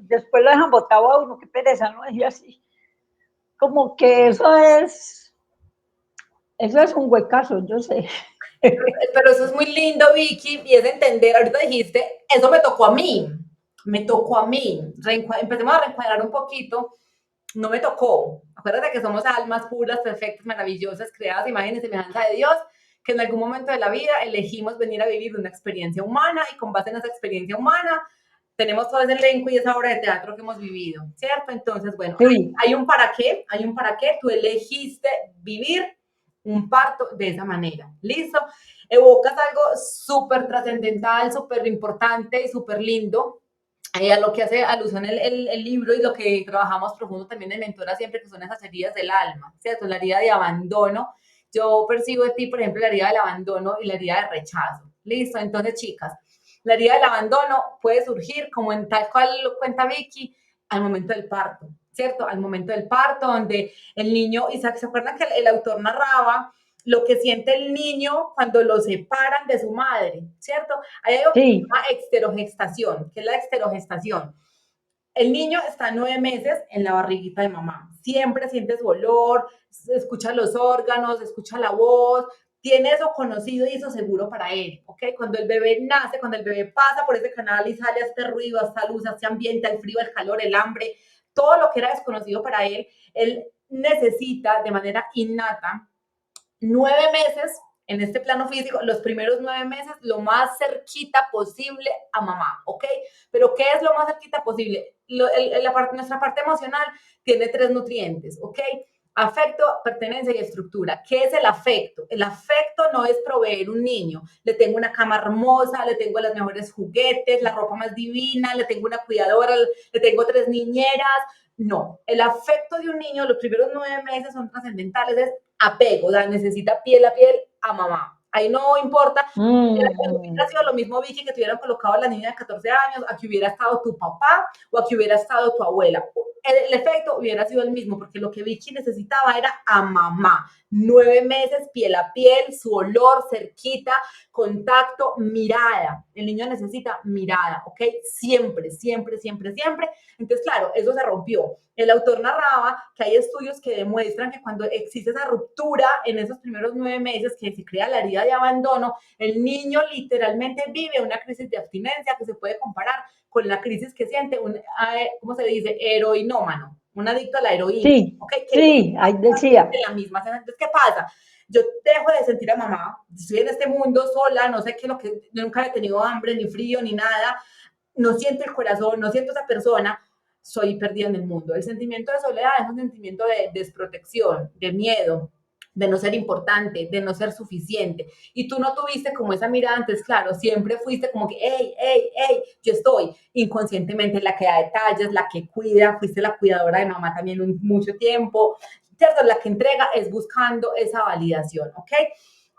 S5: después lo dejan botado a uno, qué pereza, ¿no? Y así. Como que eso es un huecazo, yo sé.
S2: Pero eso es muy lindo, Vicky, y es entender, ahorita dijiste, eso me tocó a mí. Empecemos a reencuadrar un poquito. No me tocó. Acuérdate que somos almas puras, perfectas, maravillosas, creadas a imagen y semejanza de Dios, que en algún momento de la vida elegimos venir a vivir una experiencia humana y con base en esa experiencia humana tenemos todo ese elenco y esa obra de teatro que hemos vivido, ¿cierto? Entonces, bueno,
S5: Sí.
S2: hay un para qué, tú elegiste vivir un parto de esa manera, ¿listo? Evocas algo súper trascendental, súper importante y súper lindo, a lo que hace alusión el libro y lo que trabajamos profundo también en Mentora siempre, que son esas heridas del alma, ¿cierto? La herida de abandono. Yo percibo de ti, por ejemplo, la herida del abandono y la herida de rechazo. ¿Listo? Entonces, chicas, la herida del abandono puede surgir, como en tal cual lo cuenta Vicky, al momento del parto, ¿cierto? Al momento del parto, donde el niño, y se acuerdan que el autor narraba lo que siente el niño cuando lo separan de su madre, ¿cierto? Hay algo que se llama exterogestación. ¿Qué es la exterogestación? El niño está 9 meses en la barriguita de mamá. Siempre siente su olor, escucha los órganos, escucha la voz, tiene eso conocido y eso seguro para él, ¿ok? Cuando el bebé nace, cuando el bebé pasa por ese canal y sale a este ruido, a esta luz, a este ambiente, el frío, el calor, el hambre, todo lo que era desconocido para él necesita de manera innata 9 meses en este plano físico, los primeros 9 meses, lo más cerquita posible a mamá, ¿ok? Pero ¿qué es lo más cerquita posible? Nuestra parte emocional tiene 3 nutrientes, ¿ok? Afecto, pertenencia y estructura. ¿Qué es el afecto? El afecto no es proveer un niño. Le tengo una cama hermosa, le tengo los mejores juguetes, la ropa más divina, le tengo una cuidadora, le tengo 3 niñeras. No, el afecto de un niño, los primeros 9 meses son trascendentales, es apego, o sea, necesita piel a piel a mamá. Ahí no importa. Hubiera sido lo mismo, Vicky, que te hubieran colocado a la niña de 14 años, a que hubiera estado tu papá o a que hubiera estado tu abuela. El efecto hubiera sido el mismo, porque lo que Vicky necesitaba era a mamá. 9 meses, piel a piel, su olor cerquita, contacto, mirada. El niño necesita mirada, ¿ok? Siempre. Entonces, claro, eso se rompió. El autor narraba que hay estudios que demuestran que cuando existe esa ruptura en esos primeros 9 meses, que se crea la herida de abandono, el niño literalmente vive una crisis de abstinencia que se puede comparar con la crisis que siente un, ¿cómo se dice? Heroinómano, un adicto a la heroína.
S5: Sí,
S2: ¿Okay?
S5: sí, ahí decía.
S2: De la misma. Entonces, ¿qué pasa? Yo dejo de sentir a mamá, estoy en este mundo sola, no sé qué, yo nunca he tenido hambre, ni frío, ni nada, no siento el corazón, no siento esa persona, soy perdida en el mundo. El sentimiento de soledad es un sentimiento de desprotección, de miedo, de no ser importante, de no ser suficiente. Y tú no tuviste como esa mirada antes, claro, siempre fuiste como que, hey, yo estoy inconscientemente la que da detalles, la que cuida, fuiste la cuidadora de mamá también mucho tiempo, ¿cierto? La que entrega es buscando esa validación, ¿ok?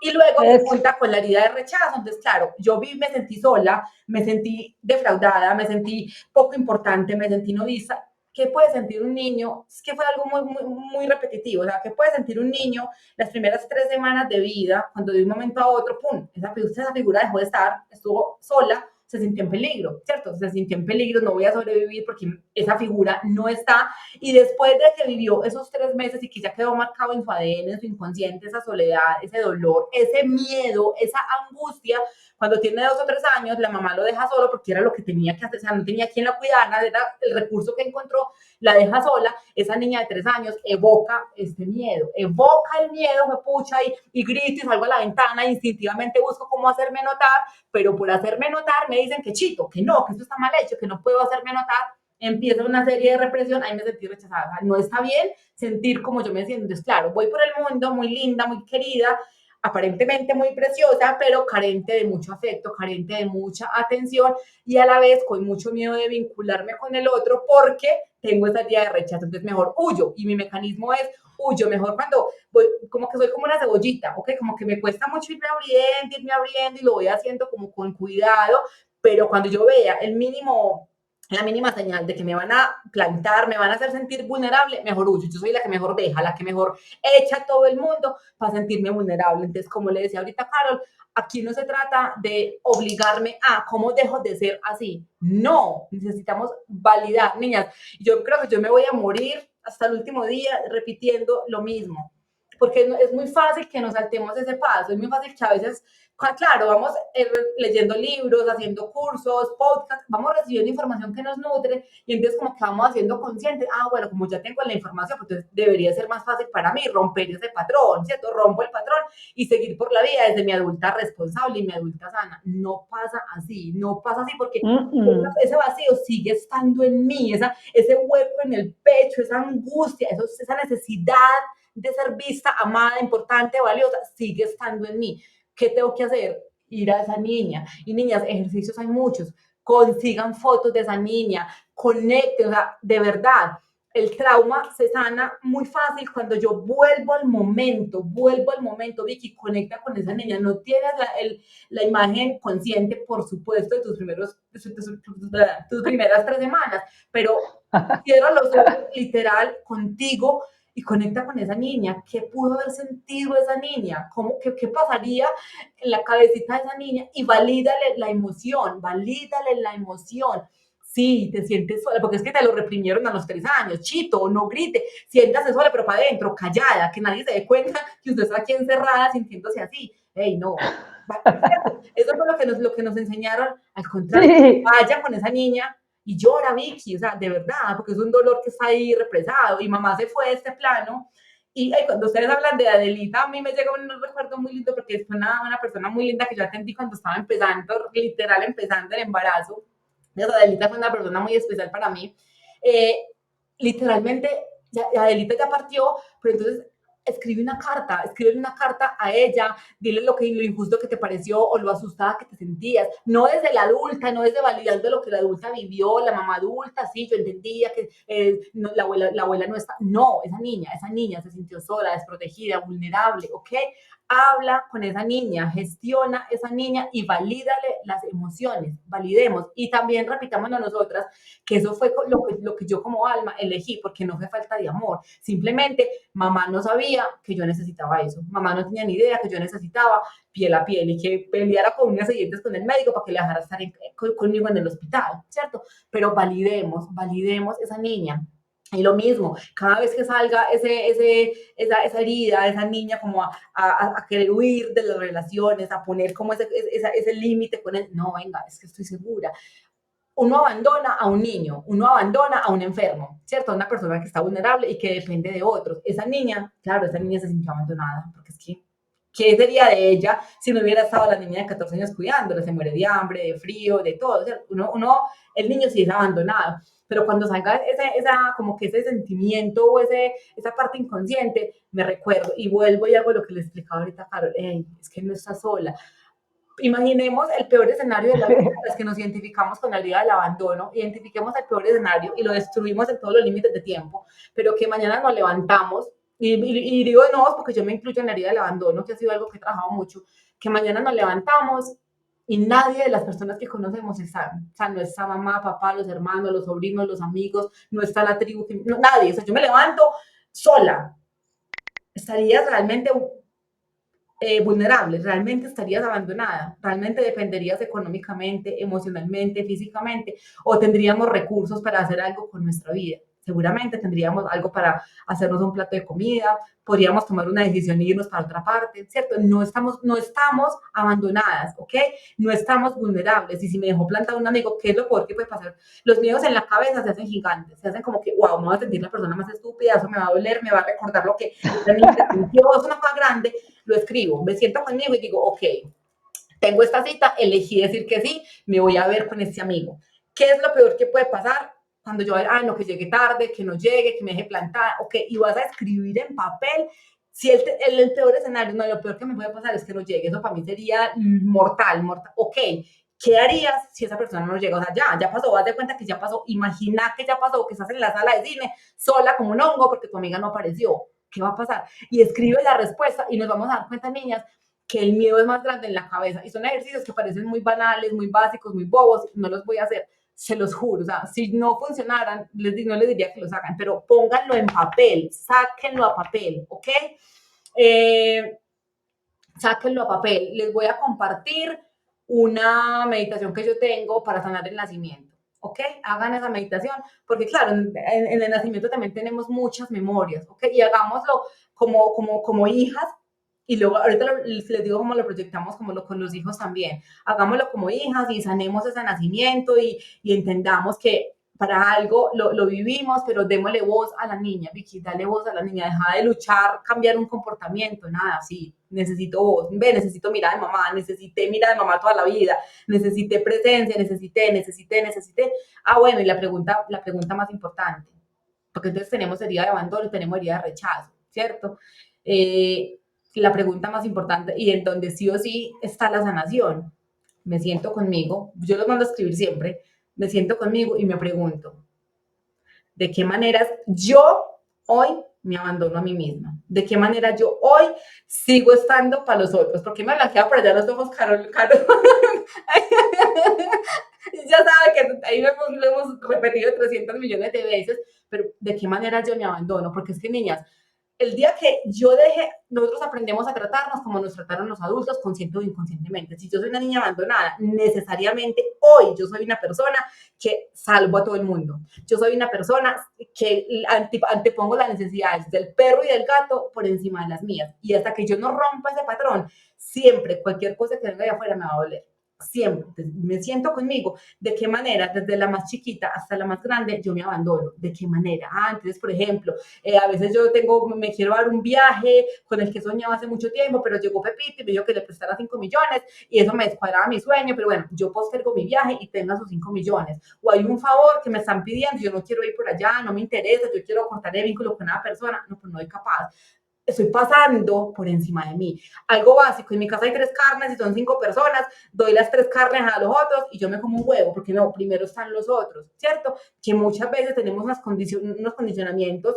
S2: Y luego cuenta con la herida de rechazo. Entonces, claro, me sentí sola, me sentí defraudada, me sentí poco importante, me sentí no vista. ¿Qué puede sentir un niño? Es que fue algo muy repetitivo. O sea, ¿qué puede sentir un niño las primeras 3 semanas de vida cuando de un momento a otro, pum, esa figura dejó de estar, estuvo sola, se sintió en peligro, ¿cierto? Se sintió en peligro, no voy a sobrevivir porque esa figura no está. Y después de que vivió esos 3 meses y que ya quedó marcado en su ADN, en su inconsciente, esa soledad, ese dolor, ese miedo, esa angustia, cuando tiene 2 o 3 años, la mamá lo deja solo porque era lo que tenía que hacer, o sea, no tenía quien la cuidara, era el recurso que encontró, la deja sola, esa niña de 3 años evoca este miedo, evoca el miedo, me pucha y grito y salgo a la ventana, instintivamente busco cómo hacerme notar, pero por hacerme notar me dicen que chito, que no, que esto está mal hecho, que no puedo hacerme notar. empieza una serie de represión, ahí me sentí rechazada. O sea, no está bien sentir como yo me siento. Entonces, claro, voy por el mundo muy linda, muy querida, aparentemente muy preciosa, pero carente de mucho afecto, carente de mucha atención y a la vez con mucho miedo de vincularme con el otro porque tengo esa idea de rechazo. Entonces, mejor huyo. Y mi mecanismo es huyo. Mejor cuando voy, como que soy como una cebollita, ¿ok? Como que me cuesta mucho irme abriendo y lo voy haciendo como con cuidado, pero cuando yo vea la mínima señal de que me van a plantar, me van a hacer sentir vulnerable, mejor huyo. Yo soy la que mejor deja, la que mejor echa a todo el mundo para sentirme vulnerable. Entonces, como le decía ahorita Carol, aquí no se trata de obligarme a cómo dejo de ser así. No, necesitamos validar, niñas. Yo creo que yo me voy a morir hasta el último día repitiendo lo mismo, porque es muy fácil que nos saltemos ese paso, es muy fácil que a veces, claro, vamos leyendo libros, haciendo cursos, podcasts, vamos recibiendo información que nos nutre y entonces como que vamos haciendo conscientes, bueno, como ya tengo la información, pues entonces debería ser más fácil para mí romper ese patrón, ¿cierto? Rompo el patrón y seguir por la vida desde mi adulta responsable y mi adulta sana. No pasa así, no pasa así porque ese vacío sigue estando en mí, ese hueco en el pecho, esa angustia, esa necesidad de ser vista, amada, importante, valiosa, sigue estando en mí. ¿Qué tengo que hacer? Ir a esa niña. Y niñas, ejercicios hay muchos. Consigan fotos de esa niña, conecten, o sea, de verdad. El trauma se sana muy fácil cuando yo vuelvo al momento, Vicky, conecta con esa niña. No tienes la imagen consciente, por supuesto, de tus primeras 3 semanas, pero cierra los ojos literal contigo y conecta con esa niña. ¿Qué pudo haber sentido esa niña? ¿Qué pasaría en la cabecita de esa niña? Y valídale la emoción. Sí, te sientes sola, porque es que te lo reprimieron a los 3 años. Chito, no grite, siéntase sola, pero para adentro, callada, que nadie se dé cuenta que usted está aquí encerrada sintiéndose así. Ey, no. Eso fue lo que nos enseñaron. Al contrario,
S5: Sí.
S2: vaya con esa niña y llora, Vicky, o sea, de verdad, porque es un dolor que está ahí represado y mamá se fue de este plano. Y cuando ustedes hablan de Adelita, a mí me llega un recuerdo muy lindo porque fue una persona muy linda que yo atendí cuando estaba empezando, literal empezando el embarazo. Entonces, Adelita fue una persona muy especial para mí. Literalmente, Adelita ya partió, pero entonces escribe una carta a ella, dile lo injusto que te pareció o lo asustada que te sentías, no desde la adulta, no desde validando lo que la adulta vivió, la mamá adulta, sí, yo entendía que no, la abuela no está, no, esa niña se sintió sola, desprotegida, vulnerable, ¿ok? Habla con esa niña, gestiona esa niña y valídale las emociones, validemos y también repitámonos nosotras que eso fue lo que yo como alma elegí, porque no fue falta de amor, simplemente mamá no sabía que yo necesitaba eso, mamá no tenía ni idea que yo necesitaba piel a piel y que peleara con uñas y dientes con el médico para que le dejara estar conmigo en el hospital, ¿cierto? Pero validemos esa niña. Y lo mismo, cada vez que salga esa herida, esa niña como a querer huir de las relaciones, a poner como ese límite con él, no, venga, es que estoy segura. Uno abandona a un niño, uno abandona a un enfermo, ¿cierto? A una persona que está vulnerable y que depende de otros. Esa niña, claro, esa niña se sintió abandonada, porque es que, ¿qué sería de ella si no hubiera estado la niña de 14 años cuidándola? Se muere de hambre, de frío, de todo. O sea, el niño sí es abandonado, pero cuando salga como que ese sentimiento o esa parte inconsciente, me recuerdo y vuelvo y hago lo que le explicaba ahorita a Carol, es que no está sola. Imaginemos el peor escenario de la vida, es que nos identificamos con la herida del abandono, identifiquemos el peor escenario y lo destruimos en todos los límites de tiempo, pero que mañana nos levantamos, y digo no, porque yo me incluyo en la herida del abandono, que ha sido algo que he trabajado mucho, que mañana nos levantamos y nadie de las personas que conocemos están, o sea, no está mamá, papá, los hermanos, los sobrinos, los amigos, no está la tribu, no, nadie, o sea, yo me levanto sola, estarías realmente vulnerable, realmente estarías abandonada, realmente dependerías económicamente, emocionalmente, físicamente, o tendríamos recursos para hacer algo con nuestra vida. Seguramente tendríamos algo para hacernos un plato de comida, podríamos tomar una decisión y irnos para otra parte, ¿cierto? No estamos abandonadas, ¿ok? No estamos vulnerables. Y si me dejó plantado un amigo, ¿qué es lo peor que puede pasar? Los miedos en la cabeza se hacen gigantes, se hacen como que, wow, me voy a sentir la persona más estúpida, eso me va a doler, me va a recordar lo que la niña sintió, es una cosa grande. Lo escribo, me siento conmigo y digo, ok, tengo esta cita, elegí decir que sí, me voy a ver con este amigo. ¿Qué es lo peor que puede pasar? cuando yo, no, que llegue tarde, que no llegue, que me deje plantada, ok, y vas a escribir en papel. Si el peor escenario, no, lo peor que me puede pasar es que no llegue, eso para mí sería mortal, ok, ¿qué harías si esa persona no llega? O sea, ya pasó, haz de cuenta que ya pasó, imagina que ya pasó, que estás en la sala de cine sola como un hongo porque tu amiga no apareció, ¿qué va a pasar? Y escribe la respuesta y nos vamos a dar cuenta, niñas, que el miedo es más grande en la cabeza, y son ejercicios que parecen muy banales, muy básicos, muy bobos, no los voy a hacer, se los juro, o sea, si no funcionaran, no les diría que los hagan, pero pónganlo en papel, sáquenlo a papel, ¿ok? Sáquenlo a papel. Les voy a compartir una meditación que yo tengo para sanar el nacimiento, ¿ok? Hagan esa meditación, porque claro, en el nacimiento también tenemos muchas memorias, ¿ok? Y hagámoslo como hijas, y luego ahorita les digo cómo lo proyectamos con los hijos también. Hagámoslo como hijas y sanemos ese nacimiento y entendamos que para algo lo vivimos, pero démosle voz a la niña, Vicky, dale voz a la niña, deja de luchar, cambiar un comportamiento, nada, sí, necesito voz, necesito mirada de mamá, necesité mirada de mamá toda la vida, necesité presencia, necesité. Bueno, y la pregunta más importante, porque entonces tenemos herida de abandono y tenemos herida de rechazo, ¿cierto? La pregunta más importante y en donde sí o sí está la sanación. Me siento conmigo, yo los mando a escribir siempre, me siento conmigo y me pregunto, ¿de qué maneras yo hoy me abandono a mí misma? ¿De qué manera yo hoy sigo estando para los otros? ¿Por qué me blanquea por allá los ojos, Carol? Ya sabe que ahí lo hemos repetido 300 millones de veces, pero ¿de qué manera yo me abandono? Porque es que, niñas, el día que nosotros aprendemos a tratarnos como nos trataron los adultos, consciente o inconscientemente. Si yo soy una niña abandonada, necesariamente hoy yo soy una persona que salvo a todo el mundo. Yo soy una persona que antepongo las necesidades del perro y del gato por encima de las mías. Y hasta que yo no rompa ese patrón, siempre cualquier cosa que venga de afuera me va a doler. Siempre me siento conmigo. ¿De qué manera? Desde la más chiquita hasta la más grande, yo me abandono. ¿De qué manera? Entonces, por ejemplo, a veces me quiero dar un viaje con el que soñaba hace mucho tiempo, pero llegó Pepito y me dijo que le prestara 5 millones y eso me descuadraba mi sueño, pero bueno, yo postergo mi viaje y tenga sus 5 millones. O hay un favor que me están pidiendo, yo no quiero ir por allá, no me interesa, yo quiero cortar el vínculo con una persona, no, pues no soy capaz. Estoy pasando por encima de mí. Algo básico, en mi casa hay 3 carnes y son 5 personas, doy las 3 carnes a los otros y yo me como un huevo, porque no, primero están los otros, ¿cierto? Que muchas veces tenemos unos condicionamientos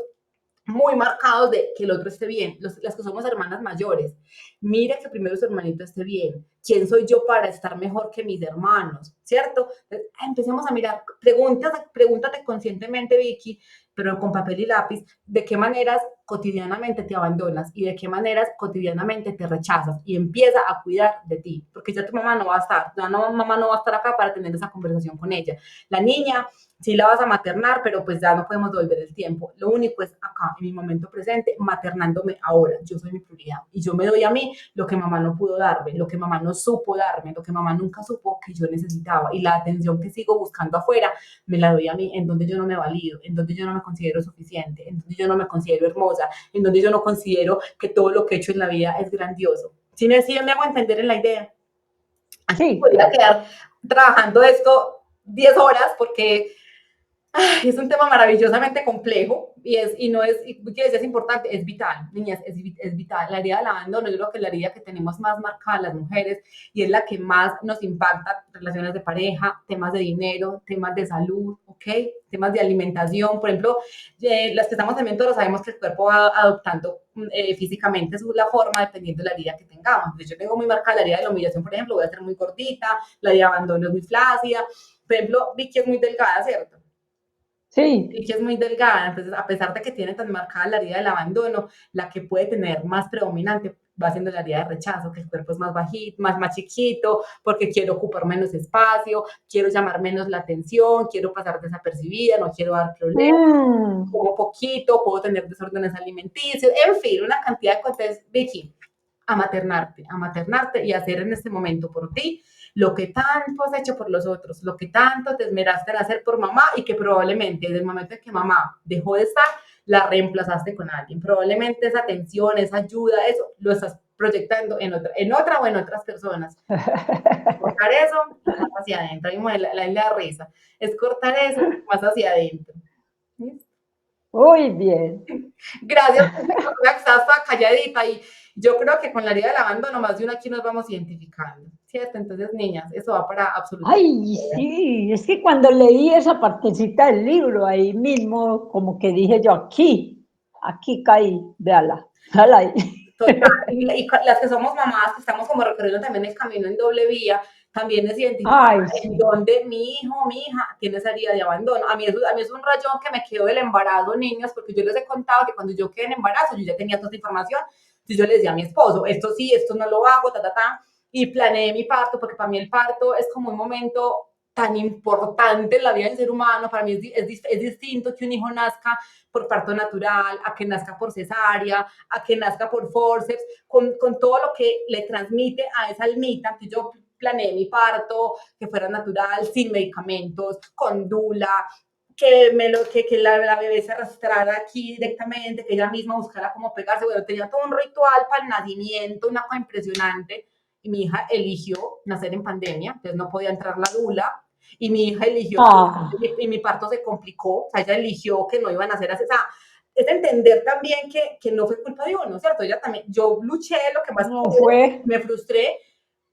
S2: muy marcados de que el otro esté bien, las que somos hermanas mayores. Mira que primero su hermanito esté bien. ¿Quién soy yo para estar mejor que mis hermanos? ¿Cierto? Entonces, empecemos a mirar, pregúntate conscientemente, Vicky, pero con papel y lápiz, de qué maneras cotidianamente te abandonas y de qué maneras cotidianamente te rechazas y empieza a cuidar de ti, porque ya tu mamá no va a estar, mamá no va a estar acá para tener esa conversación con ella. La niña sí la vas a maternar, pero pues ya no podemos devolver el tiempo. Lo único es acá, en mi momento presente, maternándome ahora. Yo soy mi prioridad y yo me doy a mí lo que mamá no pudo darme, lo que mamá no supo darme, lo que mamá nunca supo que yo necesitaba, y la atención que sigo buscando afuera me la doy a mí, en donde yo no me valido, en donde yo no me considero suficiente, en donde yo no me considero hermosa, en donde yo no considero que todo lo que he hecho en la vida es grandioso. ¿Sí me hago entender en la idea? Así
S5: Sí,
S2: podría quedar trabajando esto 10 horas porque es un tema maravillosamente complejo y no es, y que es importante, es vital, niñas, es vital. La herida del abandono, yo creo que es la herida que tenemos más marcada las mujeres y es la que más nos impacta: relaciones de pareja, temas de dinero, temas de salud, ¿ok? Temas de alimentación, por ejemplo, las que estamos también todos sabemos que el cuerpo va adoptando físicamente la forma dependiendo de la herida que tengamos. Entonces, yo tengo muy marcada la herida de la humillación, por ejemplo, voy a ser muy gordita, la herida de abandono es muy flácida, por ejemplo, Vicky es muy delgada, ¿cierto?
S5: sí.
S2: Y que es muy delgada, entonces a pesar de que tiene tan marcada la herida del abandono, la que puede tener más predominante va siendo la herida de rechazo, que el cuerpo es más bajito, más chiquito, porque quiero ocupar menos espacio, quiero llamar menos la atención, quiero pasar desapercibida, no quiero dar problemas, como poquito, puedo tener desórdenes alimenticios, en fin, una cantidad de cosas. Vicky, a maternarte y hacer en este momento por ti lo que tanto has hecho por los otros, lo que tanto te esmeraste en hacer por mamá y que probablemente desde el momento en que mamá dejó de estar, la reemplazaste con alguien. Probablemente esa atención, esa ayuda, eso lo estás proyectando en otra o en otras personas. Cortar eso y más hacia adentro. Ahí mueve la risa. Es cortar eso más hacia adentro. ¿Listo?
S5: Muy bien.
S2: Gracias, estás toda calladita y yo creo que con la herida del abandono más de una aquí nos vamos identificando, ¿cierto? Entonces, niñas, eso va para absolutamente.
S5: Ay, sí, es que cuando leí esa partecita del libro, ahí mismo, como que dije yo, aquí caí, véala ahí.
S2: Total, y las que somos mamás, que estamos como recorriendo también el camino en doble vía, también es identificar
S5: Sí.
S2: en dónde mi hijo, mi hija tiene esa herida de abandono. A mí es un rayón que me quedó del embarazo, niños, porque yo les he contado que cuando yo quedé en embarazo, yo ya tenía toda esta información, entonces yo le decía a mi esposo, esto sí, esto no lo hago, y planeé mi parto, porque para mí el parto es como un momento tan importante en la vida del ser humano. Para mí es distinto que un hijo nazca por parto natural, a que nazca por cesárea, a que nazca por forceps, con todo lo que le transmite a esa almita, que yo planeé mi parto, que fuera natural, sin medicamentos, con dula, que la bebé se arrastrara aquí directamente, que ella misma buscara cómo pegarse. Bueno, tenía todo un ritual para el nacimiento, una cosa impresionante. Y mi hija eligió nacer en pandemia, entonces no podía entrar la dula. Y mi hija eligió, y mi parto se complicó, o sea, ella eligió que no iban a hacer así. O sea, es entender también que no fue culpa de uno, ¿cierto? Ella también, yo luché lo que más
S5: no fue.
S2: me frustré,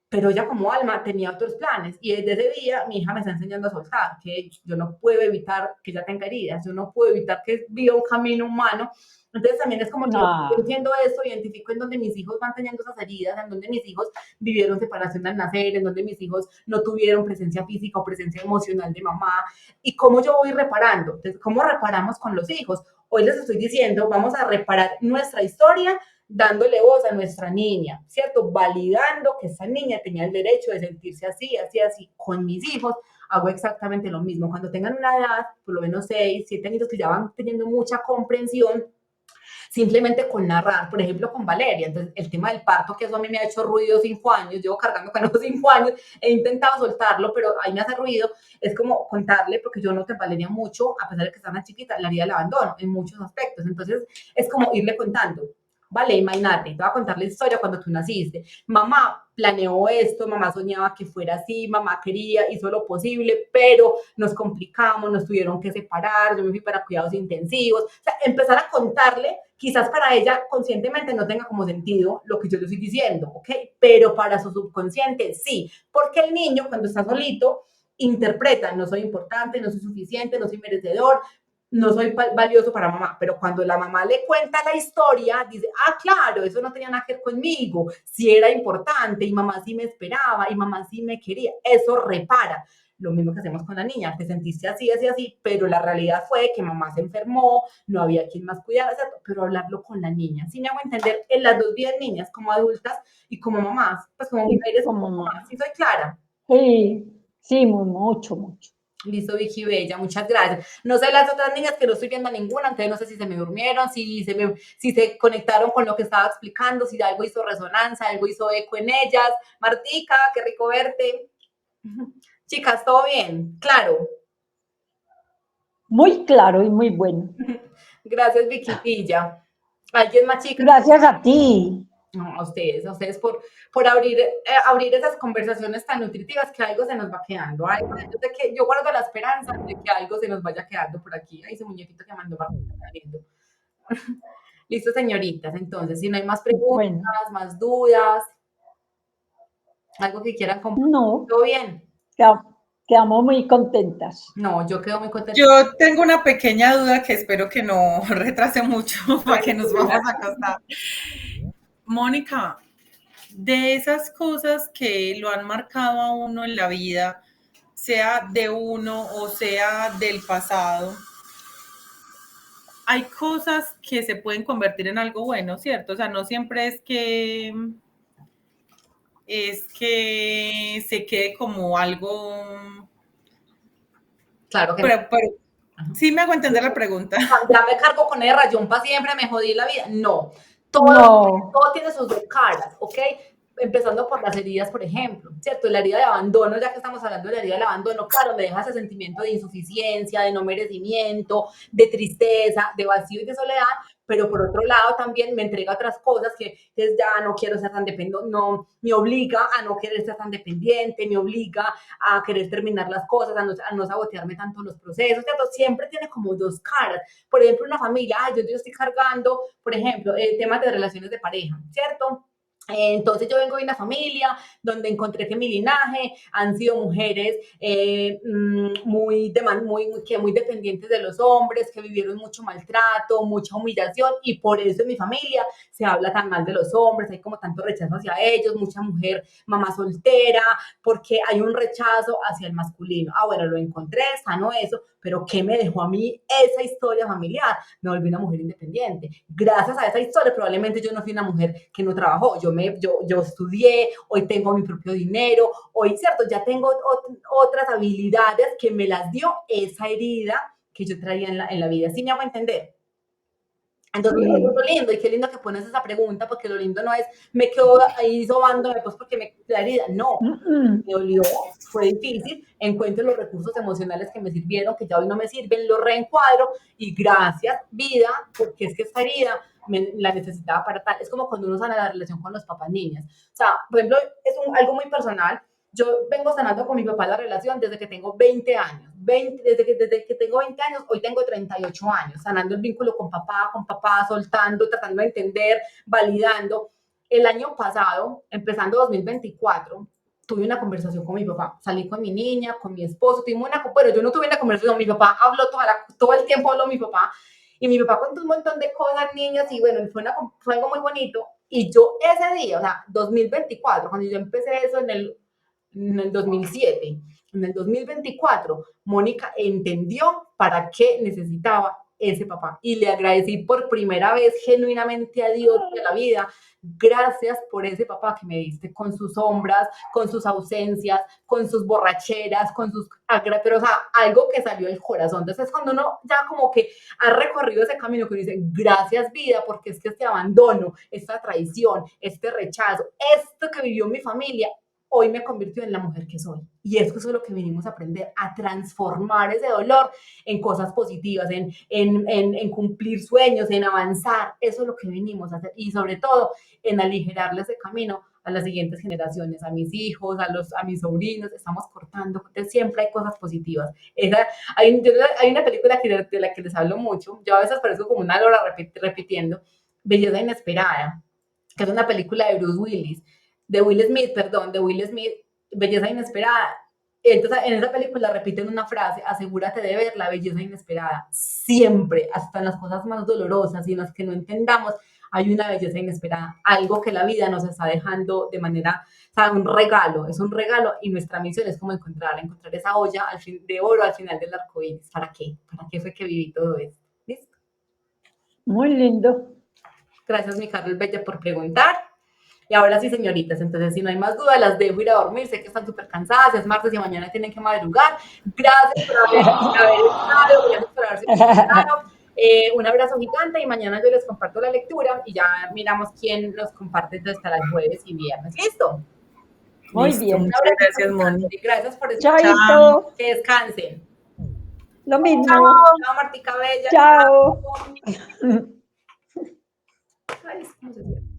S2: pero ella como alma tenía otros planes y desde ese día mi hija me está enseñando a soltar, que yo no puedo evitar que ella tenga heridas, yo no puedo evitar que viva un camino humano. Entonces también es como yo entiendo esto, identifico en donde mis hijos van teniendo esas heridas, en donde mis hijos vivieron separación al nacer, en donde mis hijos no tuvieron presencia física o presencia emocional de mamá, y cómo yo voy reparando. Entonces, ¿cómo reparamos con los hijos? Hoy les estoy diciendo, vamos a reparar nuestra historia dándole voz a nuestra niña, ¿cierto? Validando que esa niña tenía el derecho de sentirse así, así, así. Con mis hijos hago exactamente lo mismo. Cuando tengan una edad, por lo menos 6, 7 años, que ya van teniendo mucha comprensión, simplemente con narrar, por ejemplo, con Valeria. Entonces, el tema del parto, que eso a mí me ha hecho ruido 5 años, llevo cargando con los 5 años, he intentado soltarlo, pero ahí me hace ruido, es como contarle, porque yo noté Valeria mucho, a pesar de que está más chiquita, la herida del abandono en muchos aspectos. Entonces, es como irle contando. Vale, imagínate, te voy a contar la historia cuando tú naciste. Mamá planeó esto, mamá soñaba que fuera así, mamá quería, hizo lo posible, pero nos complicamos, nos tuvieron que separar, yo me fui para cuidados intensivos. O sea, empezar a contarle, quizás para ella conscientemente no tenga como sentido lo que yo le estoy diciendo, ¿ok? Pero para su subconsciente sí, porque el niño cuando está solito interpreta, no soy importante, no soy suficiente, no soy merecedor, no soy valioso para mamá, pero cuando la mamá le cuenta la historia, dice, claro, eso no tenía nada que ver conmigo, sí era importante y mamá sí me esperaba y mamá sí me quería, eso repara. Lo mismo que hacemos con la niña, te sentiste así, así, así, pero la realidad fue que mamá se enfermó, no había quien más cuidara, pero hablarlo con la niña, sí me hago entender en las dos vidas niñas, como adultas y como mamás, pues como mujeres, como mamás, ¿sí soy clara?
S5: Sí, mucho, mucho.
S2: Listo, Vicky Bella, muchas gracias. No sé las otras niñas, que no estoy viendo a ninguna, entonces no sé si se me durmieron, si se conectaron con lo que estaba explicando, si algo hizo resonancia, algo hizo eco en ellas. Martica, qué rico verte. Chicas, ¿todo bien? Claro.
S5: Muy claro y muy bueno.
S2: Gracias, Vicky Villa. ¿Alguien más, chicas?
S5: Gracias a ti.
S2: No, a ustedes por abrir esas conversaciones tan nutritivas, que algo se nos va quedando. Yo guardo la esperanza de que algo se nos vaya quedando por aquí. Ahí ese muñequito que mandó Martín. Listo, señoritas. Entonces, si no hay más preguntas, más dudas, algo que quieran compartir.
S5: No.
S2: ¿Todo bien?
S5: Quedamos muy contentas.
S2: No, yo quedo muy contenta.
S3: Yo tengo una pequeña duda que espero que no retrase mucho para que nos vamos a acostar. Mónica, de esas cosas que lo han marcado a uno en la vida, sea de uno o sea del pasado, hay cosas que se pueden convertir en algo bueno, ¿cierto? O sea, no siempre es que se quede como algo.
S2: Claro que
S3: pero sí me hago entender la pregunta.
S2: Ya me cargo con el rayón para siempre, me jodí la vida. No. Todo tiene sus dos caras, ¿ok? empezando por las heridas, por ejemplo, ¿cierto? La herida de abandono, ya que estamos hablando de la herida del abandono, claro, me deja ese sentimiento de insuficiencia, de no merecimiento, de tristeza, de vacío y de soledad, pero por otro lado también me entrega otras cosas que es ya no quiero ser tan dependiente, no, me obliga a no querer ser tan dependiente, me obliga a querer terminar las cosas, a no sabotearme tanto los procesos, ¿cierto? Siempre tiene como dos caras. Por ejemplo, una familia, yo estoy cargando, por ejemplo, temas de relaciones de pareja, ¿cierto? Entonces yo vengo de una familia donde encontré que mi linaje han sido mujeres muy dependientes de los hombres, que vivieron mucho maltrato, mucha humillación y por eso en mi familia se habla tan mal de los hombres, hay como tanto rechazo hacia ellos, mucha mujer mamá soltera, porque hay un rechazo hacia el masculino. Ah, bueno, lo encontré, sano eso, pero ¿qué me dejó a mí esa historia familiar? Me volví una mujer independiente. Gracias a esa historia, probablemente yo no fui una mujer que no trabajó, yo estudié, hoy tengo mi propio dinero, hoy, ¿cierto? Ya tengo otras habilidades que me las dio esa herida que yo traía en la vida. ¿Sí me hago entender? Entonces,
S5: Sí.
S2: eso es lo lindo, y qué lindo que pones esa pregunta, porque lo lindo no es, me quedo ahí sobándome, pues porque me da herida, no, me dolió, fue difícil, encuentro los recursos emocionales que me sirvieron, que ya hoy no me sirven, los reencuadro, y gracias, vida, porque es que esta herida la necesitaba para tal, es como cuando uno sana la relación con los papás niñas, o sea, por ejemplo, es algo muy personal, yo vengo sanando con mi papá la relación desde que tengo 20 años. Desde que tengo 20 años, hoy tengo 38 años, sanando el vínculo con papá, soltando, tratando de entender, validando. El año pasado, empezando 2024, tuve una conversación con mi papá. Salí con mi niña, con mi esposo, bueno, yo no tuve una conversación, mi papá habló todo el tiempo, habló mi papá. Y mi papá contó un montón de cosas, niñas, y bueno, fue algo muy bonito. Y yo ese día, o sea, 2024, cuando yo empecé eso en el 2007. En el 2024, Mónica entendió para qué necesitaba ese papá y le agradecí por primera vez genuinamente a Dios y a la vida. Gracias por ese papá que me diste, con sus sombras, con sus ausencias, con sus borracheras, con sus... Pero, o sea, algo que salió del corazón. Entonces, cuando uno ya como que ha recorrido ese camino, que uno dice, gracias vida, porque es que este abandono, esta traición, este rechazo, esto que vivió mi familia, hoy me convirtió en la mujer que soy. Y eso es lo que vinimos a aprender, a transformar ese dolor en cosas positivas, en cumplir sueños, en avanzar. Eso es lo que vinimos a hacer. Y sobre todo, en aligerarle ese camino a las siguientes generaciones, a mis hijos, a mis sobrinos. Estamos cortando. Entonces, siempre hay cosas positivas. Hay una película de la que les hablo mucho. Yo a veces parezco como una lora repitiendo. Belleza Inesperada, que es una película de Bruce Willis. De Will Smith, Belleza Inesperada. Entonces, en esa película repiten una frase, asegúrate de ver la belleza inesperada. Siempre, hasta en las cosas más dolorosas y en las que no entendamos, hay una belleza inesperada, algo que la vida nos está dejando de manera, o sea, es un regalo y nuestra misión es como encontrar esa olla de oro al final del arco iris. ¿Para qué? ¿Para qué fue que viví todo esto? ¿Listo?
S5: Muy lindo.
S2: Gracias, mi Carol Bella, por preguntar. Y ahora sí, señoritas, entonces si no hay más dudas, las dejo ir a dormir. Sé que están súper cansadas, es martes y mañana tienen que madrugar. Gracias por haber estado, gracias por haberse conectado. Un abrazo gigante y mañana yo les comparto la lectura y ya miramos quién nos comparte hasta el jueves y viernes. ¿Listo?
S5: Muy
S3: Listo,
S5: bien.
S3: muchas gracias, Moni.
S2: Gracias por escuchar.
S5: Chaito.
S2: Que descansen.
S5: Lo mismo.
S2: Chao, Martica Bella.
S5: Chao.
S2: Ay, ¿cómo se llama?